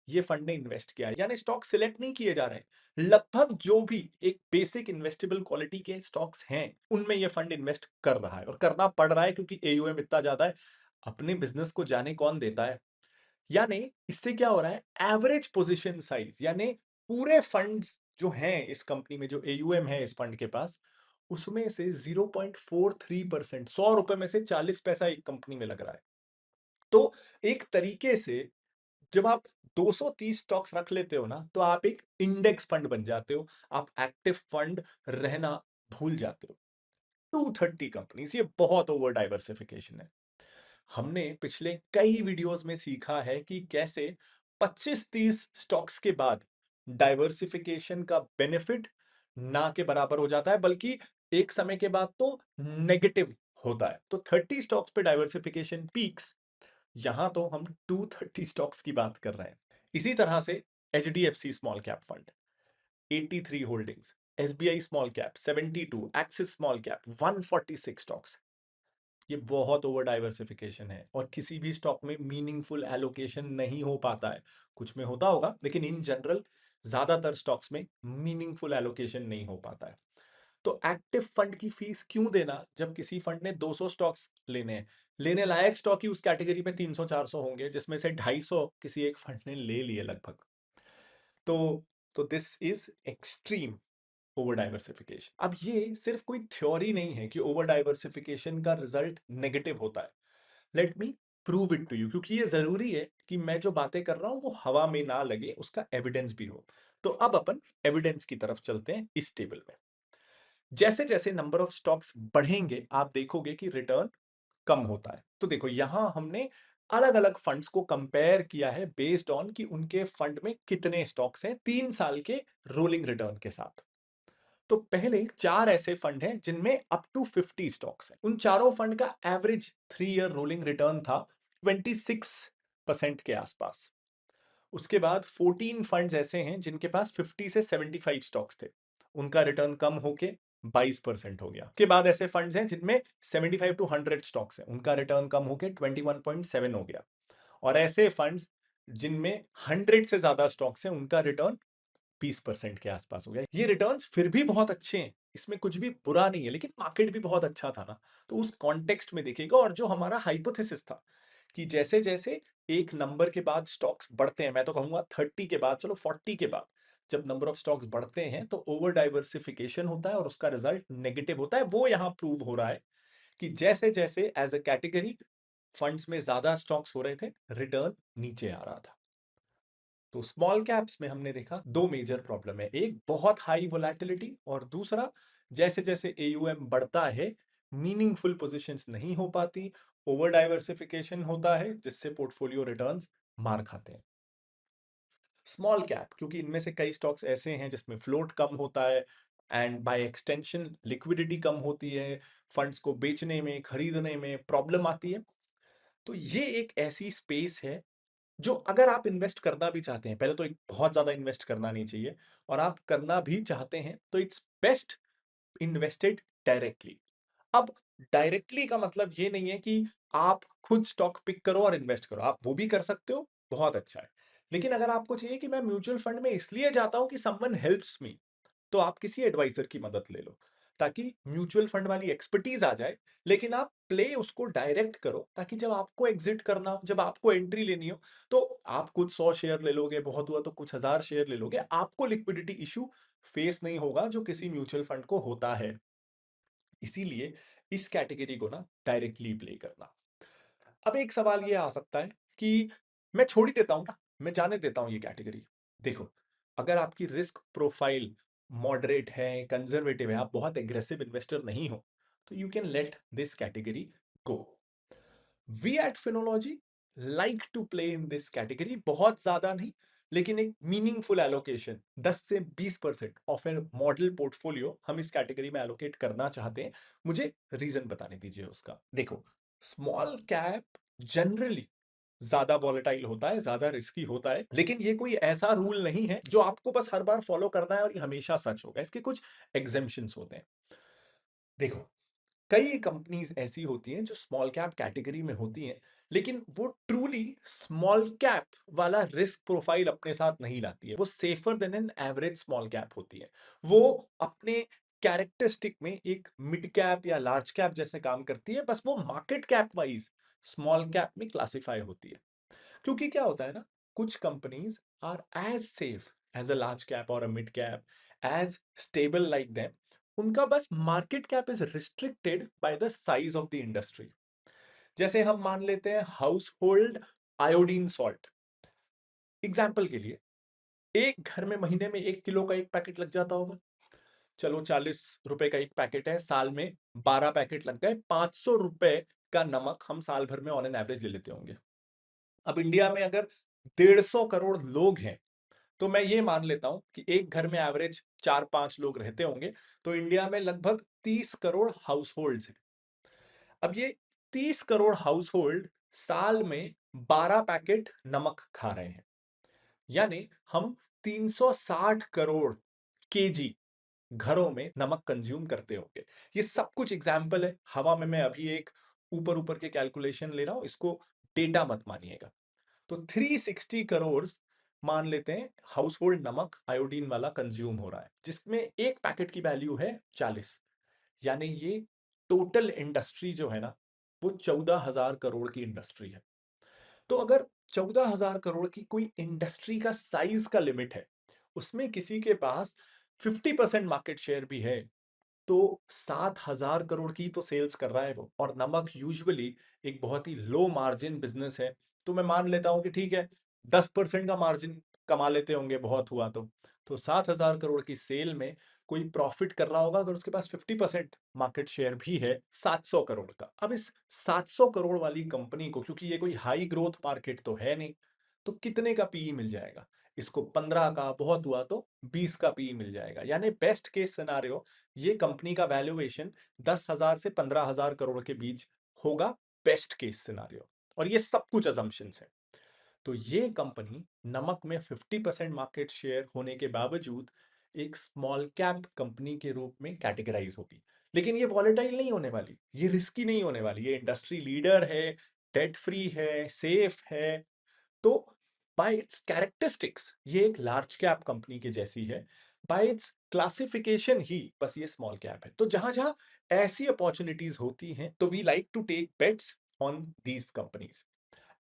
ये फंड ने इन्वेस्ट किया है, यानी स्टॉक सिलेक्ट नहीं किए जा रहे हैं, लगभग जो भी एक बेसिक इन्वेस्टेबल क्वालिटी के स्टॉक्स हैं उनमें ये फंड इन्वेस्ट कर रहा है और करना पड़ रहा है क्योंकि AUM इतना ज्यादा है। अपने बिजनेस को जाने कौन देता है। यानी इससे क्या हो रहा है, एवरेज पोजीशन साइज, यानी पूरे फंड्स जो हैं इस कंपनी में, जो AUM है इस फंड के पास, उसमें से 0.43%, 100 रुपए में से 40 पैसा एक कंपनी में लग रहा है। तो एक तरीके से जब आप 230 स्टॉक्स रख लेते हो ना तो आप एक इंडेक्स फंड बन जाते हो, आप एक्टिव फंड रहना भूल जाते हो। 230 कंपनीज, ये बहुत ओवर डाइवर्सिफिकेशन है। हमने पिछले कई वीडियोस में सीखा है कि कैसे 25-30 स्टॉक्स के बाद डाइवर्सिफिकेशन का बेनिफिट ना के बराबर हो जाता है, बल्कि एक समय के बाद तो नेगेटिव होता है। तो 30 स्टॉक्स पे डाइवर्सिफिकेशन पीक्स, यहां तो हम 230 स्टॉक्स की बात कर रहे हैं। इसी तरह से HDFC small cap fund 83 holdings, SBI small cap 72, axis small cap 146 stocks. ये बहुत ओवर डाइवर्सिफिकेशन है और किसी भी स्टॉक में मीनिंगफुल एलोकेशन नहीं हो पाता है। कुछ में होता होगा, लेकिन इन जनरल ज्यादातर स्टॉक्स में मीनिंगफुल एलोकेशन नहीं हो पाता है। तो एक्टिव फंड की फीस क्यों देना जब किसी फंड ने 200 स्टॉक्स लेने हैं? लेने लायक स्टॉक ही उस कैटेगरी में 300-400 होंगे, जिसमें से 250 किसी एक फंड ने ले लिए लगभग। तो this is extreme over diversification. अब ये सिर्फ कोई थ्योरी नहीं है कि ओवर डाइवर्सिफिकेशन का रिजल्ट नेगेटिव होता है। Let me prove it to you, क्योंकि ये जरूरी है कि मैं जो बातें कर रहा हूं वो हवा में ना लगे, उसका एविडेंस भी हो। तो अब अपन एविडेंस की तरफ चलते हैं। इस टेबल में जैसे जैसे नंबर ऑफ स्टॉक्स बढ़ेंगे आप देखोगे कि रिटर्न कम होता है। तो देखो यहां हमने अलग अलग फंड्स को कंपेयर किया है बेस्ड ऑन कि उनके फंड में कितने स्टॉक्स हैं 3 साल के रोलिंग रिटर्न के साथ। तो पहले 4 ऐसे फंड हैं जिनमें अप टू 50 स्टॉक्स हैं। उन चारों फंड का एवरेज 3 ईयर रोलिंग रिटर्न था 26% के आसपास। उसके बाद 14 फंड्स ऐसे हैं जिनके पास 50 से 75 स्टॉक्स थे, उनका रिटर्न कम होके 22% हो गया। उसके बाद ऐसे फंड्स हैं जिनमें 75 टू 100 स्टॉक्स हैं, उनका रिटर्न कम होके 21.7 हो गया। और ऐसे फंड्स जिनमें 100 से ज्यादा स्टॉक्स हैं, उनका रिटर्न 20% के आसपास हो गया। ये रिटर्न्स फिर भी बहुत अच्छे हैं, इसमें कुछ भी बुरा नहीं है, लेकिन मार्केट भी बहुत अच्छा था ना। तो उस कॉन्टेक्स्ट में देखिएगा। और जो हमारा हाइपोथेसिस था कि जैसे जैसे एक नंबर के बाद स्टॉक्स बढ़ते हैं, मैं तो कहूंगा 30 के बाद, चलो 40 के बाद जब नंबर ऑफ स्टॉक्स बढ़ते हैं तो ओवर डाइवर्सिफिकेशन होता है और उसका रिजल्ट नेगेटिव होता है। वो यहां प्रूव हो रहा है कि जैसे जैसे एज अ कैटेगरी फंड्स में ज्यादा स्टॉक्स हो रहे थे, रिटर्न नीचे आ रहा था। तो स्मॉल कैप्स में हमने देखा दो मेजर प्रॉब्लम है, एक बहुत हाई वोलेटिलिटी और दूसरा जैसे जैसे AUM बढ़ता है मीनिंगफुल पोजीशंस नहीं हो पाती, ओवर डाइवर्सिफिकेशन होता है जिससे पोर्टफोलियो रिटर्न्स मार खाते हैं। स्मॉल कैप क्योंकि इनमें से कई स्टॉक्स ऐसे हैं जिसमें फ्लोट कम होता है एंड बाय एक्सटेंशन लिक्विडिटी कम होती है, फंड्स को बेचने में खरीदने में प्रॉब्लम आती है। तो ये एक ऐसी स्पेस है जो अगर आप इन्वेस्ट करना भी चाहते हैं, पहले तो एक बहुत ज्यादा इन्वेस्ट करना नहीं चाहिए, और आप करना भी चाहते हैं तो इट्स बेस्ट इन्वेस्टेड डायरेक्टली। अब डायरेक्टली का मतलब ये नहीं है कि आप खुद स्टॉक पिक करो और इन्वेस्ट करो, आप वो भी कर सकते हो, बहुत अच्छा है। लेकिन अगर आपको चाहिए कि मैं म्यूचुअल फंड में इसलिए जाता हूं कि समवन हेल्प्स मी, तो आप किसी एडवाइजर की मदद ले लो ताकि म्यूचुअल फंड वाली एक्सपर्टीज आ जाए। लेकिन आप प्ले उसको डायरेक्ट करो ताकि जब आपको एग्जिट करना हो, जब आपको एंट्री लेनी हो, तो आप कुछ 100 शेयर ले लोगे, बहुत हुआ तो कुछ 1000 शेयर ले लोगे, आपको लिक्विडिटी इशू फेस नहीं होगा जो किसी म्यूचुअल फंड को होता है। इसीलिए इस कैटेगरी को ना डायरेक्टली प्ले करना। अब एक सवाल ये आ सकता है कि मैं छोड़ ही देता हूं ना, मैं जाने देता हूं ये कैटेगरी। देखो, अगर आपकी रिस्क प्रोफाइल मॉडरेट है, कंजर्वेटिव है, आप बहुत एग्रेसिव इन्वेस्टर नहीं हो, तो you can let this category go. We at Finology like to play in this category, बहुत ज्यादा नहीं, लेकिन एक मीनिंगफुल एलोकेशन 10 से 20% ऑफ ए मॉडल पोर्टफोलियो हम इस कैटेगरी में एलोकेट करना चाहते हैं। मुझे रीजन बताने दीजिए उसका। देखो, स्मॉल कैप जनरली ज्यादा वॉलेटाइल होता है, ज्यादा रिस्की होता है, लेकिन ये कोई ऐसा रूल नहीं है जो आपको बस हर बार फॉलो करना है और ये हमेशा सच होगा। इसके कुछ एग्जेम्पशंस होते हैं। देखो, कई कंपनीज ऐसी होती हैं जो स्मॉल कैप कैटेगरी में होती हैं, लेकिन वो ट्रूली स्मॉल कैप वाला रिस्क प्रोफाइल अपने साथ नहीं लाती है। वो safer than an average small cap होती है। वो अपने कैरेक्टरिस्टिक में एक मिड कैप या लार्ज कैप जैसे काम करती है, बस वो market cap wise small cap में क्लासिफाई होती है। क्योंकि क्या होता है ना, कुछ companies are as safe as a large cap और a mid cap, as stable like them. उनका बस market cap is restricted by the size of the industry. जैसे हम मान लेते हैं house hold iodine salt, example के लिए एक घर में महीने में 1 किलो का एक पैकेट लग जाता होगा। चलो 40 रुपए का एक पैकेट है, साल में 12 पैकेट लग गए, 500 रुपए का नमक हम साल भर में ऑन एन एवरेज ले लेते होंगे। अब इंडिया में अगर 150 करोड़ लोग हैं, तो मैं ये मान लेता हूं कि एक घर में एवरेज 4-5 लोग रहते होंगे, तो इंडिया में लगभग 30 करोड़ हाउस होल्ड हैं। अब ये 30 करोड़ हाउस होल्ड साल में 12 पैकेट नमक खा रहे हैं, यानी हम 360 करोड़ केजी घरों में नमक कंज्यूम करते होंगे। ये सब कुछ एग्जाम्पल है, हवा में मैं अभी एक ऊपर ऊपर के कैलकुलेशन ले रहा हूं, इसको डेटा मत मानिएगा। तो 360 करोड़ मान लेते हैं हाउस होल्ड नमक आयोडीन वाला कंज्यूम हो रहा है, जिसमें एक पैकेट की वैल्यू है 40, यानी ये टोटल इंडस्ट्री जो है ना, वो 14,000 करोड़ की इंडस्ट्री है। तो अगर 14,000 करोड़ की कोई इंडस्ट्री का साइज का लिमिट है, उसमें किसी के पास 50% मार्केट शेयर भी है, तो 7,000 करोड़ की तो सेल्स कर रहा है वो। और नमक यूजुअली एक बहुत ही लो मार्जिन बिजनेस है, तो मैं मान लेता हूं कि ठीक है 10% का मार्जिन कमा लेते होंगे बहुत हुआ तो 7,000 करोड़ की सेल में कोई प्रॉफिट कर रहा होगा, अगर उसके पास 50% मार्केट शेयर भी है 700 करोड़ का। अब इस 700 करोड़ वाली कंपनी को, क्योंकि ये कोई हाई ग्रोथ मार्केट तो है नहीं, तो कितने का पीई मिल जाएगा इसको? 15 का, बहुत हुआ तो 20 का पीई मिल जाएगा। यानी बेस्ट केस सिनारियो ये कंपनी का वैल्यूएशन 10,000 से 15,000 करोड़ के बीच होगा, बेस्ट केस सिनारियो। और ये सब कुछ अजम्पशंस है। तो ये कंपनी नमक में 50% मार्केट शेयर होने के बावजूद एक स्मॉल कैप कंपनी के रूप में कैटेगराइज होगी। लेकिन ये वॉलेटाइल नहीं होने वाली, ये रिस्की नहीं होने वाली, ये इंडस्ट्री लीडर है, डेट फ्री है, सेफ है। तो बाय इट्स कैरेक्टरिस्टिक्स ये एक लार्ज कैप कंपनी के जैसी है, बाय इट्स क्लासिफिकेशन ही बस ये स्मॉल कैप है। तो जहां जहां ऐसी अपॉर्चुनिटीज होती हैं, तो we like to take bets on these companies.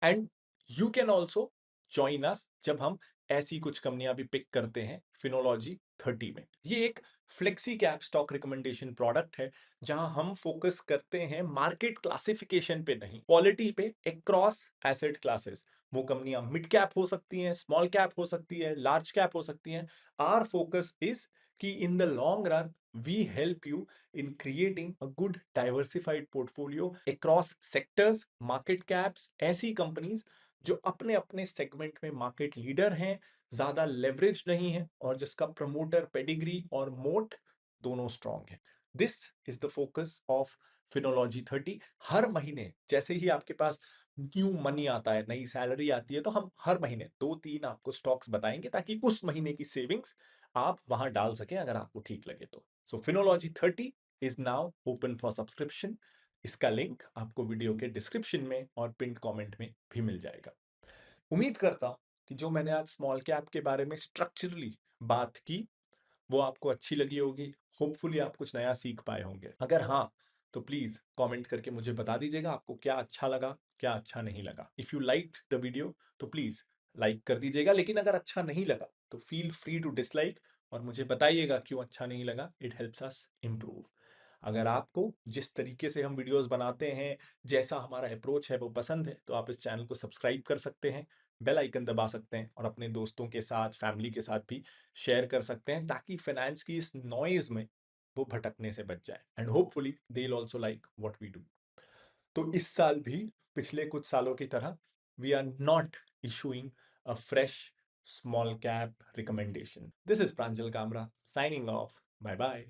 And you can also join us जब हम ऐसी कुछ कंपनियां भी पिक करते हैं फिनोलॉजी 30 में। ये एक flexi cap stock recommendation product है, जहां हम फोकस करते हैं मार्केट क्लासिफिकेशन पे नहीं, क्वालिटी पे अक्रॉस एसेट क्लासेस। वो कंपनियां मिड कैप हो सकती हैं, स्मॉल कैप हो सकती है, लार्ज कैप हो सकती हैं। आर फोकस इज कि in the long run we help you in creating a good diversified portfolio across sectors, market caps, ऐसी कंपनीज जो अपने अपने सेगमेंट में मार्केट लीडर हैं, ज्यादा लेवरेज नहीं है, और जिसका प्रमोटर पेडिग्री और मोट दोनों स्ट्रॉन्ग है। This is the focus of Finology 30। हर महीने जैसे ही आपके पास न्यू मनी आता है, नई सैलरी आती है, तो हम हर महीने 2-3 आपको स्टॉक्स बताएंगे, ताकि उस महीने की सेविंग्स आप वहां डाल सकें अगर आपको ठीक लगे तो। So Finology 30 is now open for subscription. इसका लिंक आपको वीडियो के डिस्क्रिप्शन में और पिन कमेंट में भी मिल जाएगा। उम्मीद करता हूं कि जो मैंने आज स्मॉल कैप के बारे में स्ट्रक्चरली बात की वो आपको अच्छी लगी होगी। होपफुली आप कुछ नया सीख पाए होंगे। अगर हाँ, तो प्लीज कमेंट करके मुझे बता दीजिएगा आपको क्या अच्छा लगा, क्या अच्छा नहीं लगा। If you like the video तो प्लीज लाइक कर दीजिएगा, लेकिन अगर अच्छा नहीं लगा तो फील फ्री टू डिसलाइक और मुझे बताइएगा क्यों अच्छा नहीं लगा। It helps us improve. अगर आपको जिस तरीके से हम वीडियोस बनाते हैं, जैसा हमारा अप्रोच है वो पसंद है, तो आप इस चैनल को सब्सक्राइब कर सकते हैं, बेल आइकन दबा सकते हैं और अपने दोस्तों के साथ, फैमिली के साथ भी शेयर कर सकते हैं, ताकि फाइनेंस की इस नॉइज में वो भटकने से बच जाए। And hopefully they will also like what we do. तो इस साल भी पिछले कुछ सालों की तरह we are not issuing a fresh small cap recommendation. This is Pranjal Kamra signing off. Bye bye.